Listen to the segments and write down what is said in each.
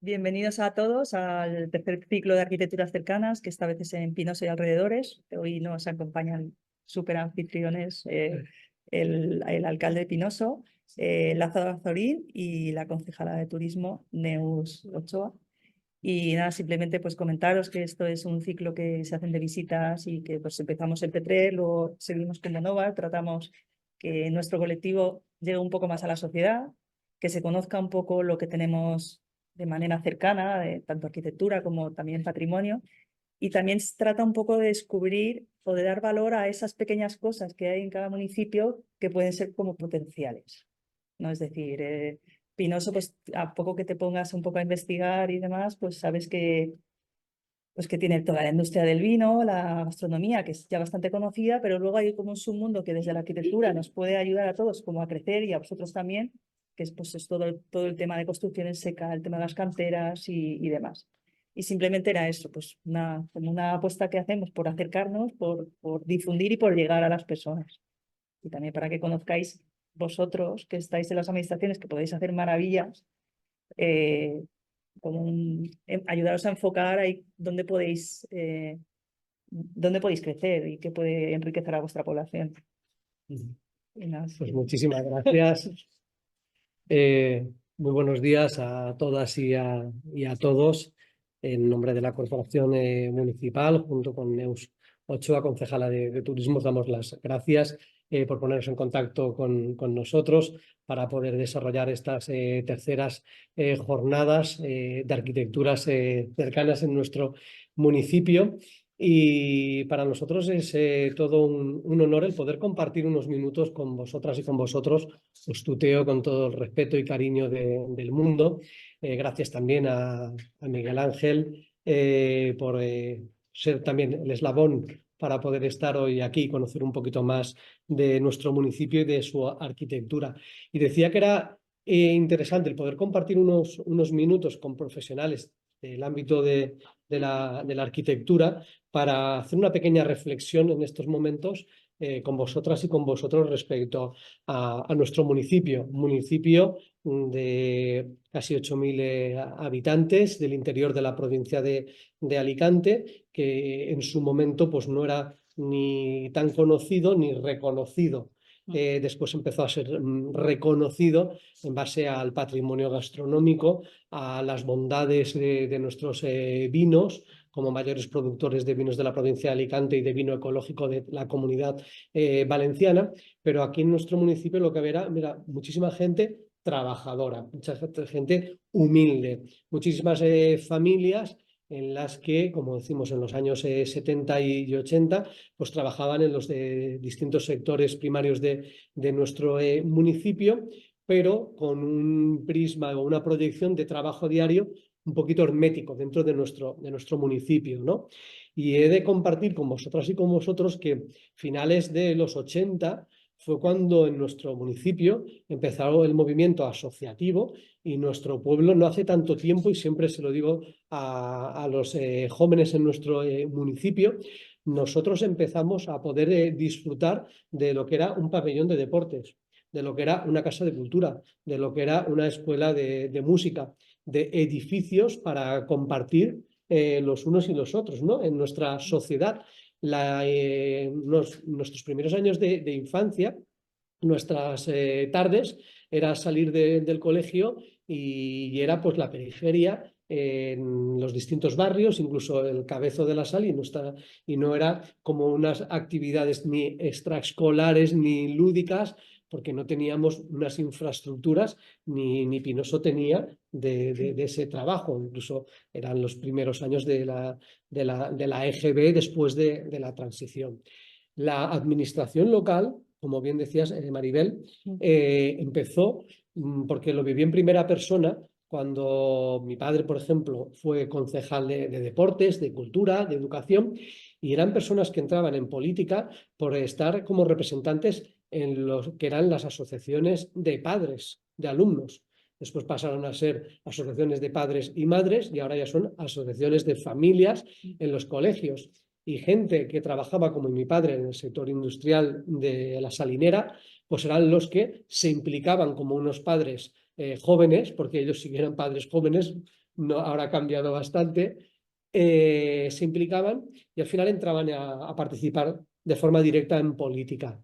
Bienvenidos a todos al tercer ciclo de arquitecturas cercanas, que esta vez es en Pinoso y alrededores. Hoy nos acompañan súper anfitriones, el alcalde de Pinoso, Lázaro Azorín, y la concejala de turismo, Neus Ochoa. Y nada, simplemente pues comentaros que esto es un ciclo que se hacen de visitas y que pues empezamos en P3, luego seguimos con Monóvar, tratamos que nuestro colectivo llegue un poco más a la sociedad, que se conozca un poco lo que tenemos de manera cercana, de tanto arquitectura como también patrimonio, y también se trata un poco de descubrir o de dar valor a esas pequeñas cosas que hay en cada municipio que pueden ser como potenciales, ¿no? Es decir, Pinoso, pues a poco que te pongas un poco a investigar y demás, pues sabes pues que tiene toda la industria del vino, la gastronomía, que es ya bastante conocida, pero luego hay como un submundo que desde la arquitectura nos puede ayudar a todos como a crecer y a vosotros también, que es, pues, es todo el tema de construcción en seca, el tema de las canteras y demás. Y simplemente era eso, pues como una apuesta que hacemos por acercarnos, por difundir y por llegar a las personas. Y también para que conozcáis vosotros, que estáis en las administraciones, que podéis hacer maravillas, eh, ayudaros a enfocar ahí dónde podéis crecer y qué puede enriquecer a vuestra población. Y nada, Pues muchísimas gracias. Muy buenos días a todas y a todos. En nombre de la Corporación Municipal, junto con Neus Ochoa, concejala de Turismo, os damos las gracias por poneros en contacto con nosotros para poder desarrollar estas terceras jornadas de arquitecturas cercanas en nuestro municipio. Y para nosotros es todo un honor el poder compartir unos minutos con vosotras y con vosotros. Os tuteo con todo el respeto y cariño del mundo. Gracias también a Miguel Ángel por ser también el eslabón para poder estar hoy aquí y conocer un poquito más de nuestro municipio y de su arquitectura. Y decía que era interesante el poder compartir unos minutos con profesionales del ámbito de la arquitectura para hacer una pequeña reflexión en estos momentos con vosotras y con vosotros respecto a nuestro municipio. Un municipio de casi 8.000 habitantes del interior de la provincia de Alicante, que en su momento pues, no era ni tan conocido ni reconocido. Después empezó a ser reconocido en base al patrimonio gastronómico, a las bondades de nuestros vinos, como mayores productores de vinos de la provincia de Alicante y de vino ecológico de la comunidad valenciana. Pero aquí en nuestro municipio lo que había era muchísima gente trabajadora, mucha gente humilde, muchísimas familias en las que, como decimos, en los años 70 y 80, pues trabajaban en los distintos sectores primarios de nuestro municipio, pero con un prisma o una proyección de trabajo diario un poquito hermético dentro de nuestro municipio, ¿no? Y he de compartir con vosotras y con vosotros que finales de los 80 fue cuando en nuestro municipio empezó el movimiento asociativo y nuestro pueblo no hace tanto tiempo, y siempre se lo digo a los jóvenes en nuestro municipio, nosotros empezamos a poder disfrutar de lo que era un pabellón de deportes, de lo que era una casa de cultura, de lo que era una escuela de música, de edificios para compartir los unos y los otros, ¿no? En nuestra sociedad. Nuestros primeros años de infancia, nuestras tardes, era salir del colegio y era pues la periferia en los distintos barrios, incluso el Cabezo de la Sal, y no era como unas actividades ni extraescolares ni lúdicas, porque no teníamos unas infraestructuras, ni Pinoso tenía de ese trabajo. Incluso eran los primeros años de la EGB después de la transición. La administración local, como bien decías, Maribel, empezó porque lo viví en primera persona cuando mi padre, por ejemplo, fue concejal de deportes, de cultura, de educación, y eran personas que entraban en política por estar como representantes en los que eran las asociaciones de padres, de alumnos. Después pasaron a ser asociaciones de padres y madres y ahora ya son asociaciones de familias en los colegios. Y gente que trabajaba como mi padre en el sector industrial de la salinera, pues eran los que se implicaban como unos padres jóvenes, porque ellos sí que eran padres jóvenes, no, ahora ha cambiado bastante, se implicaban y al final entraban a participar de forma directa en política.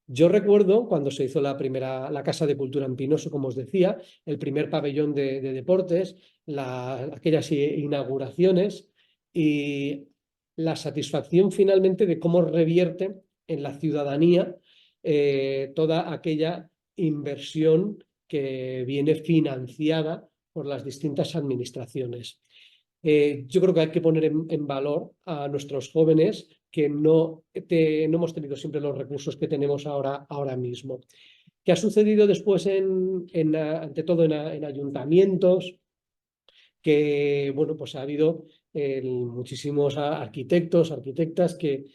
Yo recuerdo cuando se hizo la Casa de Cultura en Pinoso, como os decía, el primer pabellón de deportes, aquellas inauguraciones y la satisfacción finalmente de cómo revierte en la ciudadanía toda aquella inversión que viene financiada por las distintas administraciones. Yo creo que hay que poner en valor a nuestros jóvenes que no hemos tenido siempre los recursos que tenemos ahora mismo. ¿Qué ha sucedido después ante todo en ayuntamientos? Que, bueno, pues ha habido muchísimos arquitectos, arquitectas que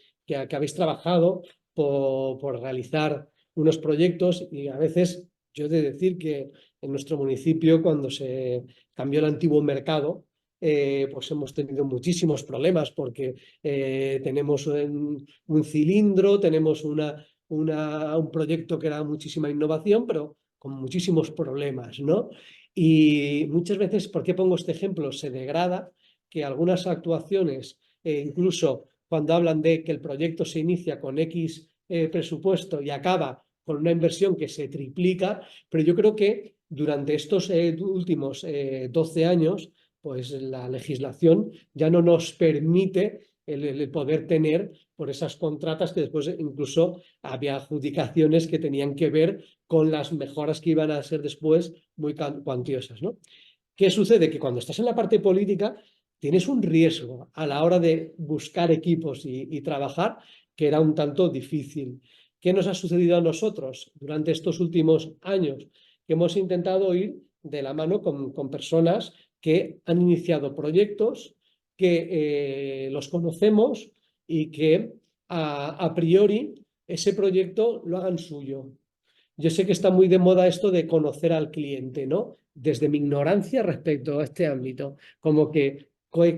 habéis trabajado por realizar unos proyectos y a veces yo he de decir que en nuestro municipio cuando se cambió el antiguo mercado, pues hemos tenido muchísimos problemas porque tenemos un cilindro, tenemos un proyecto que era muchísima innovación, pero con muchísimos problemas, ¿no? Y muchas veces, ¿por qué pongo este ejemplo? Se degrada que algunas actuaciones, incluso cuando hablan de que el proyecto se inicia con X presupuesto y acaba con una inversión que se triplica, pero yo creo que durante estos últimos 12 años, pues la legislación ya no nos permite el poder tener por esas contratas que después incluso había adjudicaciones que tenían que ver con las mejoras que iban a ser después muy cuantiosas, ¿no? ¿Qué sucede? Que cuando estás en la parte política tienes un riesgo a la hora de buscar equipos y trabajar que era un tanto difícil. ¿Qué nos ha sucedido a nosotros durante estos últimos años? Que hemos intentado ir de la mano con personas que han iniciado proyectos, que los conocemos y que a priori ese proyecto lo hagan suyo. Yo sé que está muy de moda esto de conocer al cliente, ¿no? Desde mi ignorancia respecto a este ámbito, como que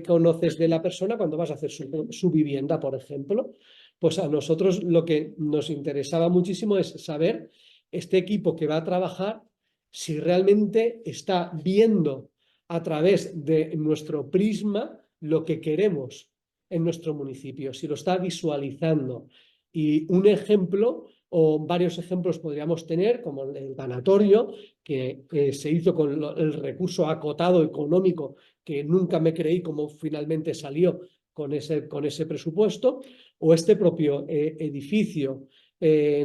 conoces de la persona cuando vas a hacer su vivienda, por ejemplo. Pues a nosotros lo que nos interesaba muchísimo es saber este equipo que va a trabajar si realmente está viendo a través de nuestro prisma lo que queremos en nuestro municipio, si lo está visualizando. Y un ejemplo o varios ejemplos podríamos tener, como el tanatorio, que se hizo con el recurso acotado económico, que nunca me creí cómo finalmente salió con ese presupuesto, o este propio edificio.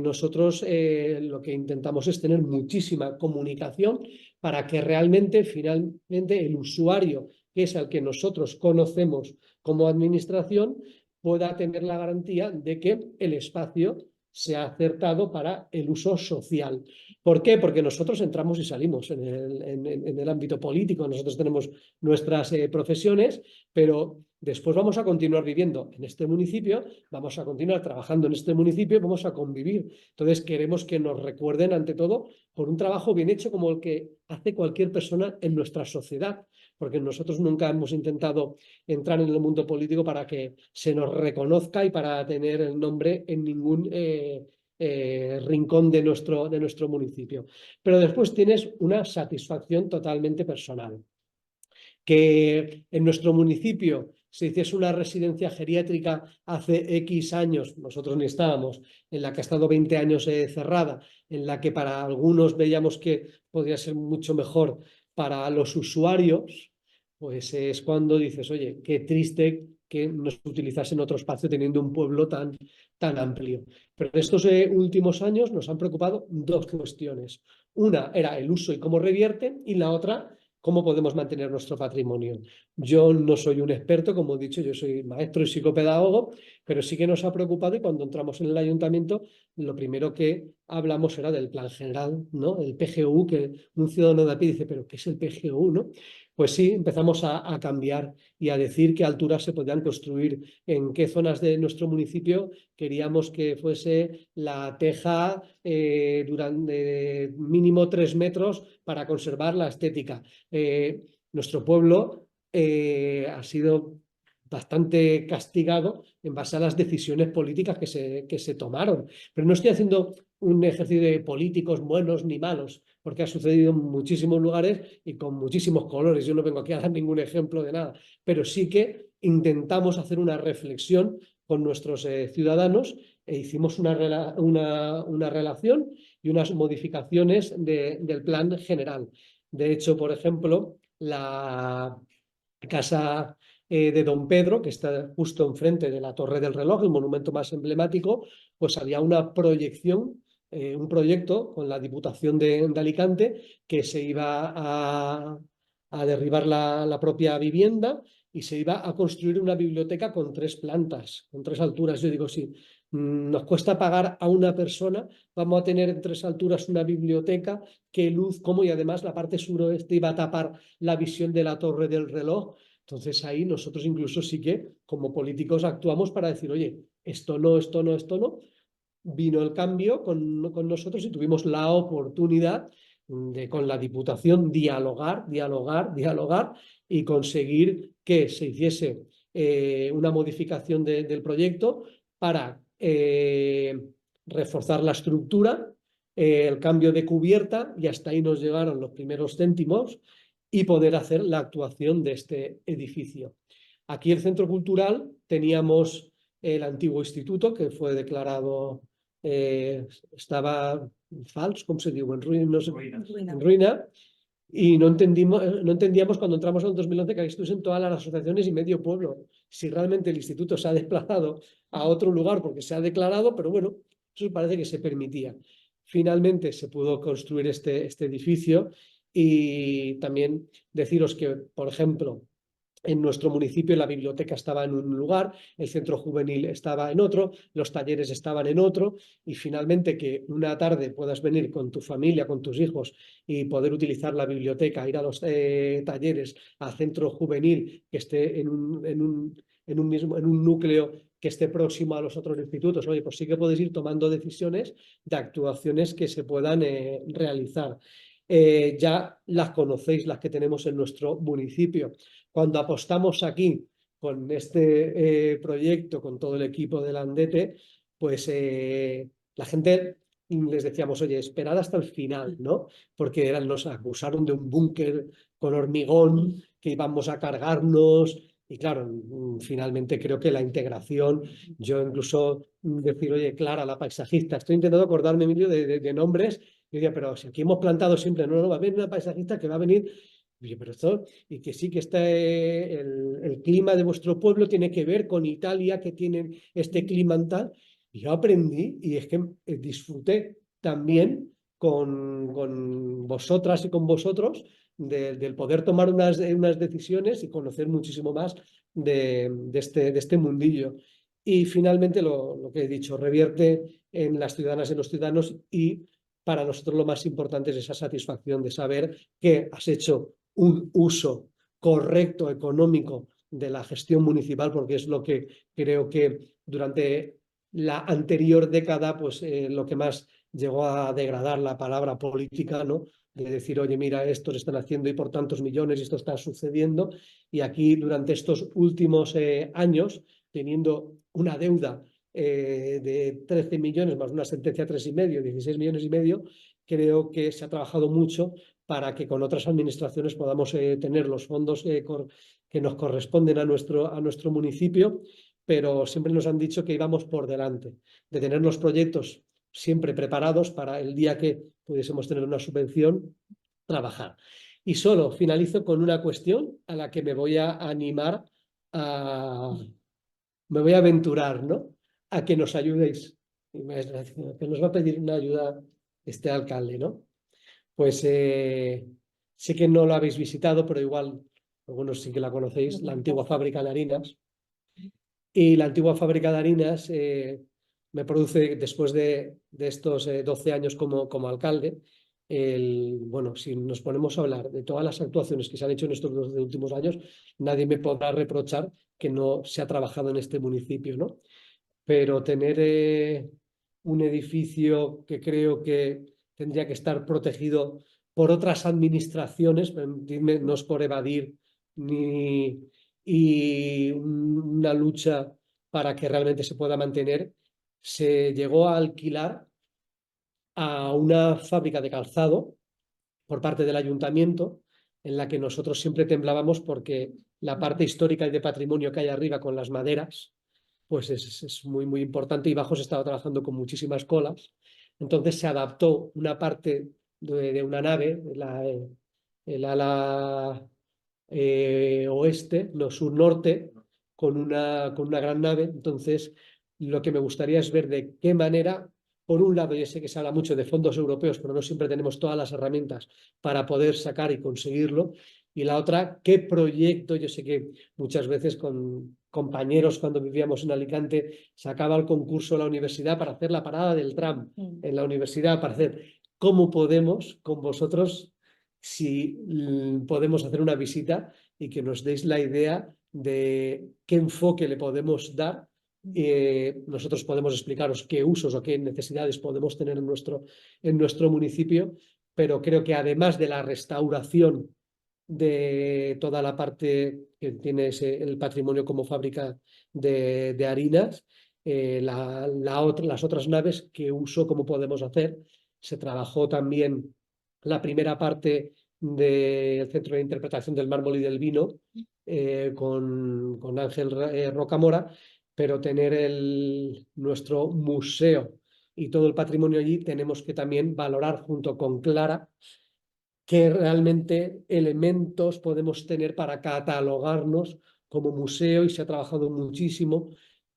Nosotros lo que intentamos es tener muchísima comunicación para que realmente, finalmente, el usuario, que es al que nosotros conocemos como administración, pueda tener la garantía de que el espacio se ha acertado para el uso social. ¿Por qué? Porque nosotros entramos y salimos en el ámbito político, nosotros tenemos nuestras profesiones, pero después vamos a continuar viviendo en este municipio, vamos a continuar trabajando en este municipio, vamos a convivir. Entonces queremos que nos recuerden ante todo por un trabajo bien hecho como el que hace cualquier persona en nuestra sociedad, porque nosotros nunca hemos intentado entrar en el mundo político para que se nos reconozca y para tener el nombre en ningún rincón de nuestro municipio. Pero después tienes una satisfacción totalmente personal. Que en nuestro municipio se hiciese una residencia geriátrica hace X años, nosotros ni estábamos, en la que ha estado 20 años cerrada, en la que para algunos veíamos que podría ser mucho mejor para los usuarios, pues es cuando dices, oye, qué triste que no se utilizase en otro espacio teniendo un pueblo tan amplio. Pero en estos últimos años nos han preocupado dos cuestiones. Una era el uso y cómo revierte, y la otra, cómo podemos mantener nuestro patrimonio. Yo no soy un experto, como he dicho, yo soy maestro y psicopedagogo, pero sí que nos ha preocupado y cuando entramos en el ayuntamiento, lo primero que hablamos era del plan general, ¿no? El PGU, que un ciudadano de a pie dice, ¿pero qué es el PGU, no? Pues sí, empezamos a cambiar y a decir qué alturas se podían construir, en qué zonas de nuestro municipio queríamos que fuese la teja durante mínimo 3 metros para conservar la estética. Nuestro pueblo ha sido bastante castigado en base a las decisiones políticas que se tomaron. Pero no estoy haciendo un ejercicio de políticos buenos ni malos, porque ha sucedido en muchísimos lugares y con muchísimos colores. Yo no vengo aquí a dar ningún ejemplo de nada, pero sí que intentamos hacer una reflexión con nuestros ciudadanos e hicimos una relación y unas modificaciones del plan general. De hecho, por ejemplo, la casa de Don Pedro, que está justo enfrente de la Torre del Reloj, el monumento más emblemático, pues había una proyección, un proyecto con la Diputación de Alicante que se iba a derribar la propia vivienda y se iba a construir una biblioteca con 3 plantas, con 3 alturas. Yo digo, sí, nos cuesta pagar a una persona, vamos a tener en 3 alturas una biblioteca, qué luz, cómo, y además la parte suroeste iba a tapar la visión de la Torre del Reloj. Entonces ahí nosotros incluso sí que como políticos actuamos para decir, oye, esto no, esto no, esto no. Vino el cambio con nosotros y tuvimos la oportunidad de con la Diputación dialogar y conseguir que se hiciese una modificación del proyecto para reforzar la estructura, el cambio de cubierta, y hasta ahí nos llegaron los primeros céntimos, y poder hacer la actuación de este edificio. Aquí el Centro Cultural teníamos el antiguo instituto, que fue declarado, estaba falso, ¿cómo se dice? En ruina, no sé, en ruina, y no entendíamos cuando entramos en el 2011 que aquí estuviesen todas las asociaciones y medio pueblo. Si realmente el instituto se ha desplazado a otro lugar porque se ha declarado, pero bueno, eso parece que se permitía. Finalmente se pudo construir este edificio, y también deciros que, por ejemplo, en nuestro municipio la biblioteca estaba en un lugar, el centro juvenil estaba en otro, los talleres estaban en otro, y finalmente que una tarde puedas venir con tu familia, con tus hijos, y poder utilizar la biblioteca, ir a los talleres, al centro juvenil, que esté en un núcleo que esté próximo a los otros institutos. Oye, pues sí que podéis ir tomando decisiones de actuaciones que se puedan realizar. Ya las conocéis, las que tenemos en nuestro municipio. Cuando apostamos aquí con este proyecto, con todo el equipo del Andete, pues la gente les decíamos, oye, esperad hasta el final, ¿no? Porque nos acusaron de un búnker con hormigón, que íbamos a cargarnos. Y claro, finalmente creo que la integración, yo incluso decir, oye, Clara, la paisajista, estoy intentando acordarme, Emilio, de nombres. Yo decía, pero si aquí hemos plantado siempre, no, va a venir una paisajista que va a venir. Oye, pero esto, y que sí que está el clima de vuestro pueblo tiene que ver con Italia, que tienen este clima en tal. Y yo aprendí, y es que disfruté también con vosotras y con vosotros del poder tomar unas decisiones y conocer muchísimo más de este mundillo. Y finalmente lo que he dicho, revierte en las ciudadanas y los ciudadanos, y para nosotros lo más importante es esa satisfacción de saber que has hecho un uso correcto, económico, de la gestión municipal, porque es lo que creo que durante la anterior década, pues lo que más llegó a degradar la palabra política, ¿no? De decir, oye, mira, esto se están haciendo y por tantos millones y esto está sucediendo. Y aquí, durante estos últimos años, teniendo una deuda de 13 millones más una sentencia 3,5, 16 millones y medio, creo que se ha trabajado mucho para que con otras administraciones podamos tener los fondos que nos corresponden a nuestro municipio, pero siempre nos han dicho que íbamos por delante, de tener los proyectos siempre preparados para el día que pudiésemos tener una subvención, trabajar. Y solo finalizo con una cuestión a la que me voy a animar, me voy a aventurar, ¿no? A que nos ayudéis, que nos va a pedir una ayuda este alcalde, ¿no? Pues sé que no lo habéis visitado, pero igual algunos sí que la conocéis, la antigua fábrica de harinas. Y la antigua fábrica de harinas me produce, después de estos 12 años como alcalde, bueno, si nos ponemos a hablar de todas las actuaciones que se han hecho en estos 12 últimos años, nadie me podrá reprochar que no se ha trabajado en este municipio, ¿no? Pero tener un edificio que creo que tendría que estar protegido por otras administraciones, no es por evadir y una lucha para que realmente se pueda mantener, se llegó a alquilar a una fábrica de calzado por parte del ayuntamiento, en la que nosotros siempre temblábamos porque la parte histórica y de patrimonio que hay arriba con las maderas, pues es muy, muy importante, y abajo se estaba trabajando con muchísimas colas. Entonces se adaptó una parte de una nave, el ala oeste, no sur-norte, con una gran nave. Entonces, lo que me gustaría es ver de qué manera, por un lado, yo sé que se habla mucho de fondos europeos, pero no siempre tenemos todas las herramientas para poder sacar y conseguirlo. Y la otra, qué proyecto, yo sé que muchas veces con compañeros cuando vivíamos en Alicante sacaba el concurso la universidad para hacer la parada del tram en la universidad, para hacer cómo podemos con vosotros, si podemos hacer una visita y que nos deis la idea de qué enfoque le podemos dar. Nosotros podemos explicaros qué usos o qué necesidades podemos tener en nuestro municipio, pero creo que además de la restauración de toda la parte que tiene el patrimonio como fábrica de harinas, las otras naves, qué uso, cómo podemos hacer. Se trabajó también la primera parte del Centro de Interpretación del Mármol y del Vino con Ángel Rocamora, pero tener nuestro museo y todo el patrimonio allí, tenemos que también valorar junto con Clara qué realmente elementos podemos tener para catalogarnos como museo, y se ha trabajado muchísimo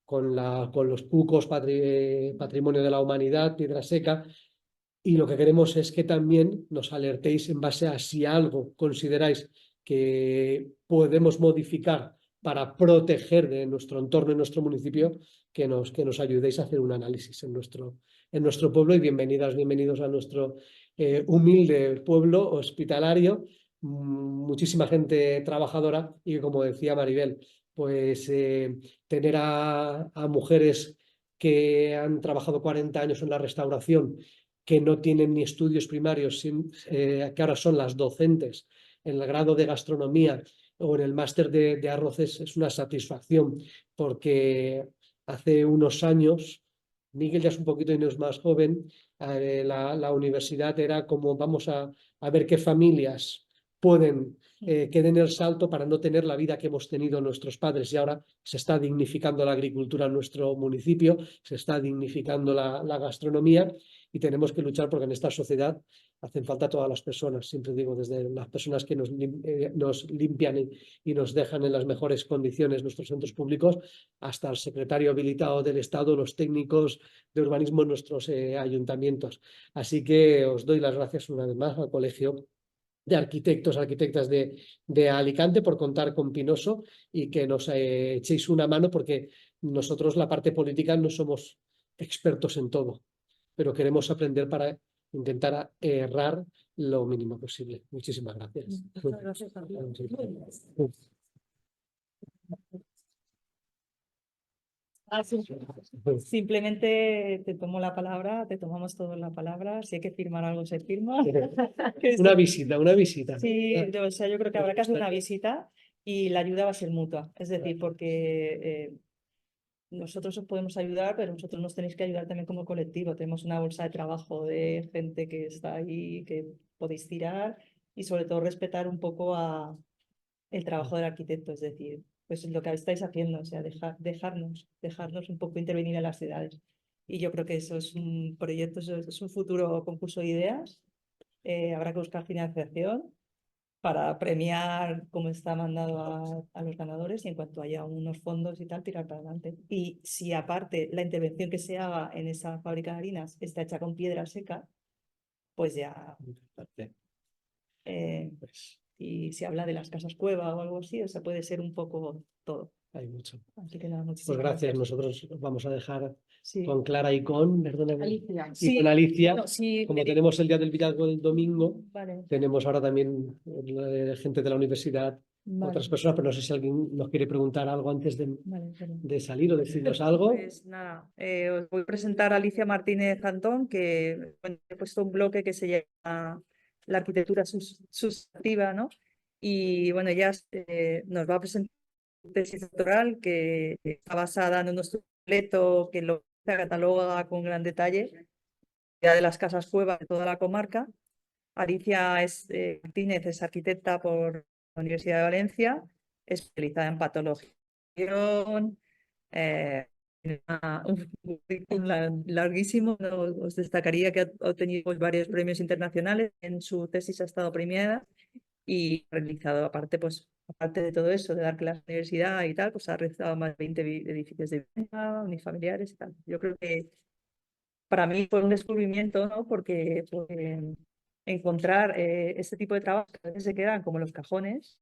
con los PUCOS, Patrimonio de la Humanidad, Piedra Seca, y lo que queremos es que también nos alertéis en base a si algo consideráis que podemos modificar para proteger de nuestro entorno y nuestro municipio, que nos ayudéis a hacer un análisis en nuestro pueblo. Y bienvenidos a nuestro humilde pueblo hospitalario, muchísima gente trabajadora, y como decía Maribel, pues tener a mujeres que han trabajado 40 años en la restauración, que no tienen ni estudios primarios, que ahora son las docentes en el grado de gastronomía o en el máster de arroces, es una satisfacción, porque hace unos años, Miguel ya es un poquito y no es más joven, la universidad era como vamos a ver qué familias pueden que den el salto para no tener la vida que hemos tenido nuestros padres, y ahora se está dignificando la agricultura en nuestro municipio, se está dignificando la gastronomía, y tenemos que luchar porque en esta sociedad hacen falta todas las personas. Siempre digo, desde las personas que nos limpian y nos dejan en las mejores condiciones nuestros centros públicos, hasta el secretario habilitado del Estado, los técnicos de urbanismo en nuestros ayuntamientos. Así que os doy las gracias una vez más al Colegio de Arquitectas de Alicante por contar con Pinoso, y que nos echéis una mano, porque nosotros la parte política no somos expertos en todo, pero queremos aprender para intentar errar lo mínimo posible. Muchísimas gracias. Muchas gracias a ti. Simplemente te tomo la palabra, te tomamos todos la palabra. Si hay que firmar algo, se firma. Una visita, una visita. Sí, o sea, yo creo que habrá que hacer una visita y la ayuda va a ser mutua. Es decir, porque nosotros os podemos ayudar, pero vosotros nos tenéis que ayudar también como colectivo. Tenemos una bolsa de trabajo de gente que está ahí, que podéis tirar, y sobre todo respetar un poco el trabajo del arquitecto. Es decir, pues lo que estáis haciendo, o sea, dejarnos un poco intervenir en las ciudades. Y yo creo que eso es un proyecto, eso es un futuro concurso de ideas. Habrá que buscar financiación para premiar como está mandado a los ganadores, y en cuanto haya unos fondos y tal, tirar para adelante. Y si aparte la intervención que se haga en esa fábrica de harinas está hecha con piedra seca, pues ya... y se habla de las casas cueva o algo así, o sea, puede ser un poco todo. Hay mucho. Así que nada, Pues muchísimas gracias. Nosotros vamos a dejar Sí. con Clara y con, perdóname, Alicia. y Sí, con Alicia. no, sí, Como tenemos el Día del Villalgo el domingo, Vale, tenemos ahora también gente de la universidad, vale, otras personas, pero no sé si alguien nos quiere preguntar algo antes vale. de salir o decirnos algo. Pues nada, os voy a presentar a Alicia Martínez Antón, que bueno, he puesto un bloque que se llama La arquitectura sustantiva, ¿no? Y bueno, ella nos va a presentar su tesis doctoral, que está basada en un estudio completo que lo cataloga con gran detalle de las casas cuevas de toda la comarca. Alicia Martínez es arquitecta por la Universidad de Valencia, especializada en patología. eh, un currículum larguísimo. No, os destacaría que ha obtenido pues, varios premios internacionales. En su tesis ha estado premiada y ha realizado, aparte, pues, aparte de todo eso, de dar clases en la universidad y tal, pues ha realizado más de 20 edificios de vivienda, unifamiliares y tal. Yo creo que para mí fue un descubrimiento, ¿no? Porque encontrar este tipo de trabajos que a veces se quedan como los cajones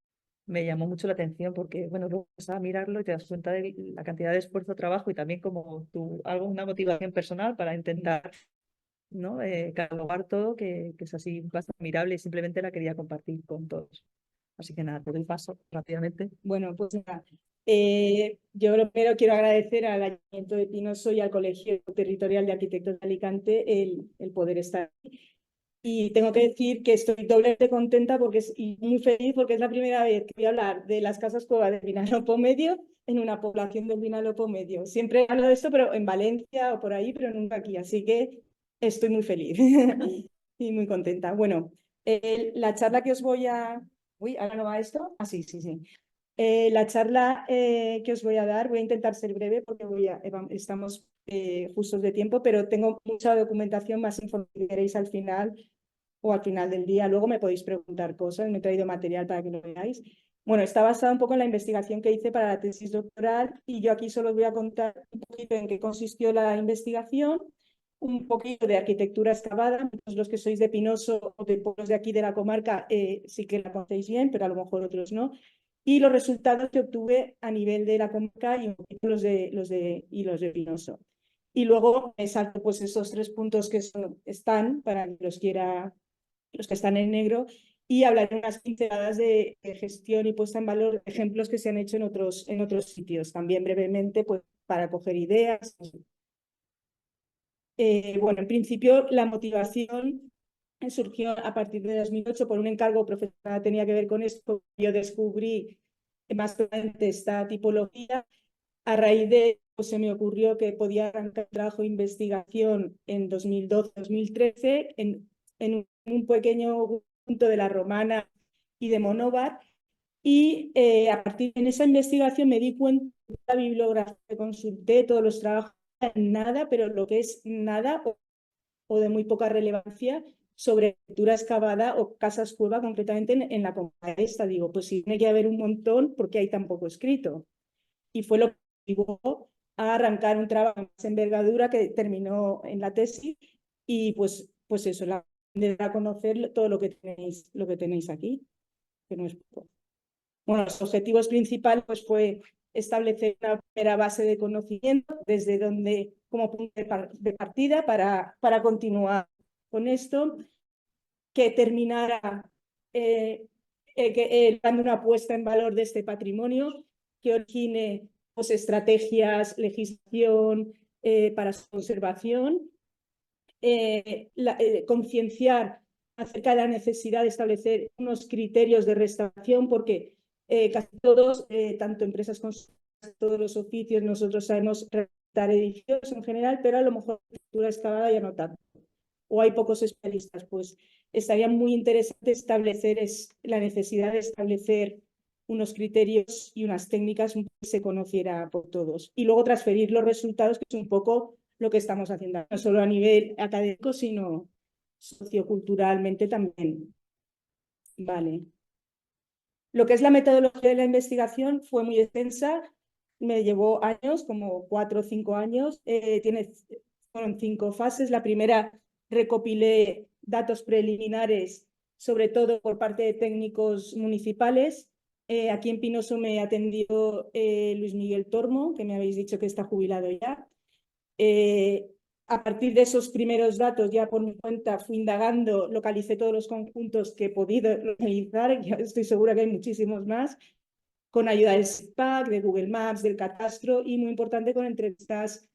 me llamó mucho la atención porque, bueno, luego vas a mirarlo y te das cuenta de la cantidad de esfuerzo, trabajo y también como una motivación personal para intentar, ¿no? Catalogar todo, que es así bastante admirable y simplemente la quería compartir con todos. Así que nada, te doy paso rápidamente. Bueno, pues nada. Yo primero quiero agradecer al Ayuntamiento de Pinoso y al Colegio Territorial de Arquitectos de Alicante el poder estar aquí. Y tengo que decir que estoy doblemente contenta y muy feliz porque es la primera vez que voy a hablar de las casas cuevas del Vinalopó Medio en una población del Vinalopó Medio. Siempre hablo de esto, pero en Valencia o por ahí, pero nunca aquí. Así que estoy muy feliz y muy contenta. Bueno, la charla que os voy a... Uy, ¿ahora no va esto? Ah, sí, sí, sí. La charla que os voy a dar, voy a intentar ser breve porque estamos justos de tiempo, pero tengo mucha documentación, más información que queréis al final o al final del día. Luego me podéis preguntar cosas, me he traído material para que lo veáis. Bueno, está basada un poco en la investigación que hice para la tesis doctoral y yo aquí solo os voy a contar un poquito en qué consistió la investigación, un poquito de arquitectura excavada. Los que sois de Pinoso o de pueblos de aquí de la comarca sí que la conocéis bien, pero a lo mejor otros no. Y los resultados que obtuve a nivel de la comarca y un poquito los de Pinoso. Y luego me salto pues esos 3 puntos que están para los que están en negro, y hablaré unas pinceladas de gestión y puesta en valor, ejemplos que se han hecho en otros sitios, también brevemente pues, para coger ideas. Bueno, en principio la motivación surgió a partir de 2008 por un encargo profesional, tenía que ver con esto. Yo descubrí más claramente esta tipología. A raíz de pues, se me ocurrió que podía arrancar trabajo de investigación en 2012-2013 en un pequeño punto de la Romana y de Monóvar. Y a partir de esa investigación me di cuenta de la bibliografía que consulté, todos los trabajos, nada, pero lo que es nada o de muy poca relevancia sobre arquitectura excavada o casas cueva, concretamente en la comunidad esta. Digo, pues sí, tiene que haber un montón porque hay tan poco escrito. Y fue lo que me llevó a arrancar un trabajo más envergadura que terminó en la tesis y pues eso, de a conocer todo lo que tenéis aquí, que no es poco. Bueno, los objetivos principales pues, fue establecer una primera base de conocimiento desde donde, como punto de partida para continuar con esto, que terminara dando una puesta en valor de este patrimonio, que origine pues, estrategias, legislación para su conservación, concienciar acerca de la necesidad de establecer unos criterios de restauración, porque casi todos, tanto empresas como todos los oficios, nosotros sabemos restaurar edificios en general, pero a lo mejor la estructura excavada ya no tanto, o hay pocos especialistas. Pues estaría muy interesante establecer la necesidad de establecer unos criterios y unas técnicas que se conociera por todos. Y luego transferir los resultados, que es un poco lo que estamos haciendo, no solo a nivel académico, sino socioculturalmente también. Vale. Lo que es la metodología de la investigación fue muy extensa, me llevó años, como 4 o 5 años. Fueron 5 fases. La primera, recopilé datos preliminares, sobre todo por parte de técnicos municipales. Aquí en Pinoso me atendió Luis Miguel Tormo, que me habéis dicho que está jubilado ya. A partir de esos primeros datos, ya por mi cuenta, fui indagando, localicé todos los conjuntos que he podido localizar, ya estoy segura que hay muchísimos más, con ayuda del SIPAC, de Google Maps, del Catastro, y muy importante con entrevistas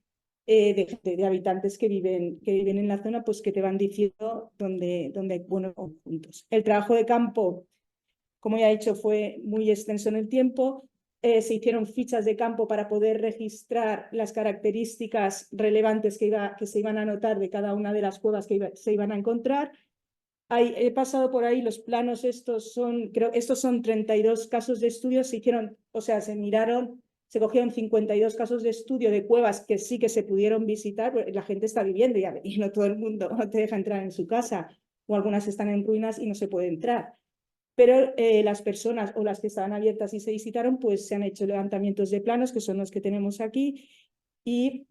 de habitantes que viven en la zona, pues que te van diciendo dónde hay buenos conjuntos. El trabajo de campo, como ya he dicho, fue muy extenso en el tiempo. se hicieron fichas de campo para poder registrar las características relevantes que se iban a notar de cada una de las cuevas que se iban a encontrar. He pasado por ahí los planos, estos son 32 casos de estudio, se hicieron, o sea, se cogieron 52 casos de estudio de cuevas que sí que se pudieron visitar, porque la gente está viviendo y no todo el mundo te deja entrar en su casa, o algunas están en ruinas y no se puede entrar. Pero las personas o las que estaban abiertas y se visitaron, pues se han hecho levantamientos de planos, que son los que tenemos aquí, y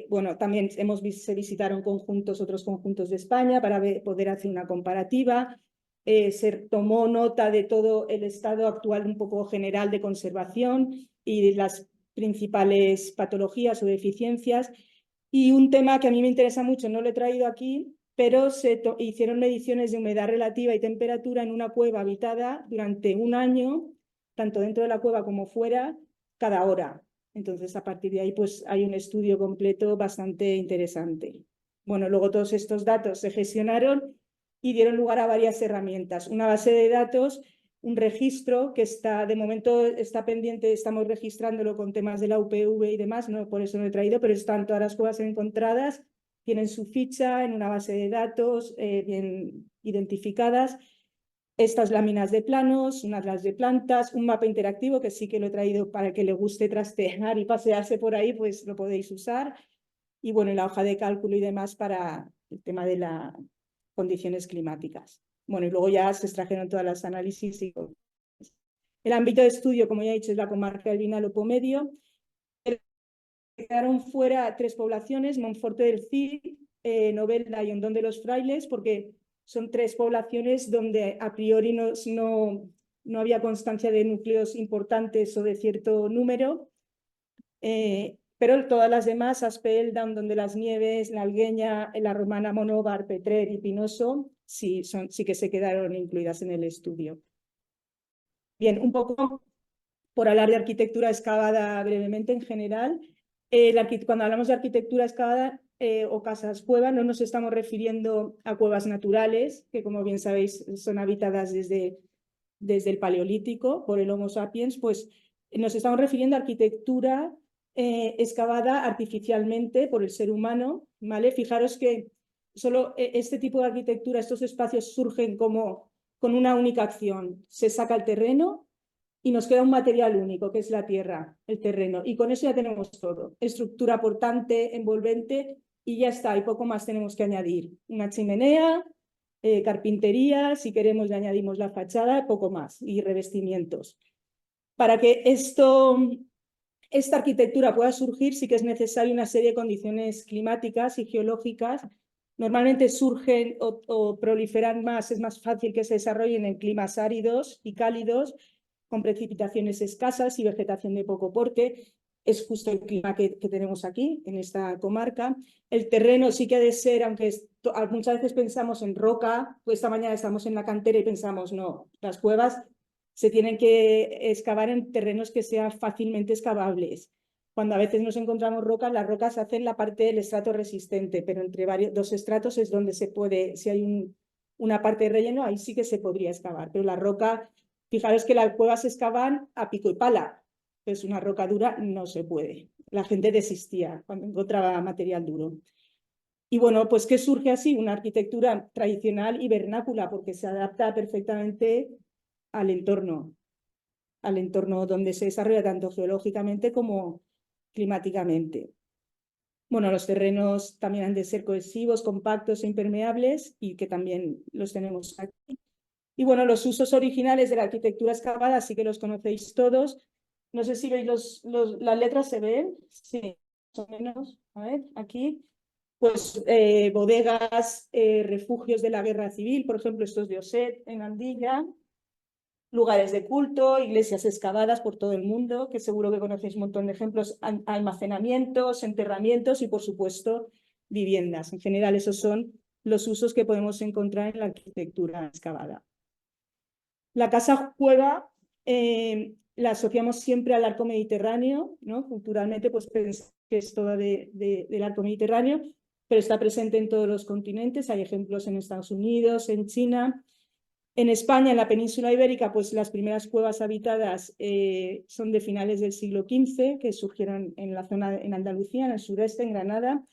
bueno, también se visitaron otros conjuntos de España para poder hacer una comparativa. Se tomó nota de todo el estado actual un poco general de conservación y de las principales patologías o deficiencias. Y un tema que a mí me interesa mucho, no lo he traído aquí, pero se hicieron mediciones de humedad relativa y temperatura en una cueva habitada durante un año, tanto dentro de la cueva como fuera, cada hora. Entonces, a partir de ahí, pues hay un estudio completo bastante interesante. Bueno, luego todos estos datos se gestionaron y dieron lugar a varias herramientas. Una base de datos, un registro que de momento está pendiente, estamos registrándolo con temas de la UPV y demás, no, por eso no he traído, pero están todas las cuevas encontradas, tienen su ficha en una base de datos bien identificadas. Estas láminas de planos, unas las de plantas, un mapa interactivo que sí que lo he traído para que le guste trastear y pasearse por ahí, pues lo podéis usar. Y bueno, la hoja de cálculo y demás para el tema de las condiciones climáticas. Bueno, y luego ya se extrajeron todas las análisis. El ámbito de estudio, como ya he dicho, es la comarca del Vinalopó Medio. Quedaron fuera 3 poblaciones, Monforte del Cid, Novelda y Hondón de los Frailes, porque son 3 poblaciones donde a priori no había constancia de núcleos importantes o de cierto número, pero todas las demás, Aspelda, Hondón de las Nieves, La Algueña, La Romana, Monóvar, Petrer y Pinoso, sí que se quedaron incluidas en el estudio. Bien, un poco por hablar de arquitectura excavada brevemente en general. Cuando hablamos de arquitectura excavada o casas cueva, no nos estamos refiriendo a cuevas naturales, que como bien sabéis son habitadas desde el Paleolítico por el Homo sapiens, pues nos estamos refiriendo a arquitectura excavada artificialmente por el ser humano, ¿vale? Fijaros que solo este tipo de arquitectura, estos espacios surgen como con una única acción. Se saca el terreno y nos queda un material único, que es la tierra, el terreno. Y con eso ya tenemos todo. Estructura portante, envolvente, y ya está. Y poco más tenemos que añadir. Una chimenea, carpintería, si queremos le añadimos la fachada, poco más, y revestimientos. Para que esta arquitectura pueda surgir, sí que es necesaria una serie de condiciones climáticas y geológicas. Normalmente surgen o proliferan más, es más fácil que se desarrollen en climas áridos y cálidos, con precipitaciones escasas y vegetación de poco porte. Es justo el clima que tenemos aquí, en esta comarca. El terreno sí que ha de ser, aunque muchas veces pensamos en roca, pues esta mañana estamos en la cantera y pensamos, no, las cuevas se tienen que excavar en terrenos que sean fácilmente excavables. Cuando a veces nos encontramos rocas, las rocas hacen la parte del estrato resistente, pero entre dos estratos es donde se puede, si hay una parte de relleno, ahí sí que se podría excavar, pero la roca, fijaros que las cuevas se excavan a pico y pala, pues una roca dura no se puede. La gente desistía cuando encontraba material duro. Y bueno, pues ¿qué surge así? Una arquitectura tradicional y vernácula, porque se adapta perfectamente al entorno donde se desarrolla tanto geológicamente como climáticamente. Bueno, los terrenos también han de ser cohesivos, compactos e impermeables, y que también los tenemos aquí. Y bueno, los usos originales de la arquitectura excavada sí que los conocéis todos. No sé si veis las letras, ¿se ven? Sí, más o menos. A ver, aquí. Pues bodegas, refugios de la guerra civil, por ejemplo, estos de Oset en Andilla, lugares de culto, iglesias excavadas por todo el mundo, que seguro que conocéis un montón de ejemplos, almacenamientos, enterramientos y, por supuesto, viviendas. En general, esos son los usos que podemos encontrar en la arquitectura excavada. La casa cueva la asociamos siempre al arco mediterráneo, ¿no? Culturalmente, pues pensamos que es toda del arco mediterráneo, pero está presente en todos los continentes. Hay ejemplos en Estados Unidos, en China. En España, en la península ibérica, pues las primeras cuevas habitadas son de finales del siglo XV, que surgieron en la zona, en Andalucía, en el sureste, en Granada,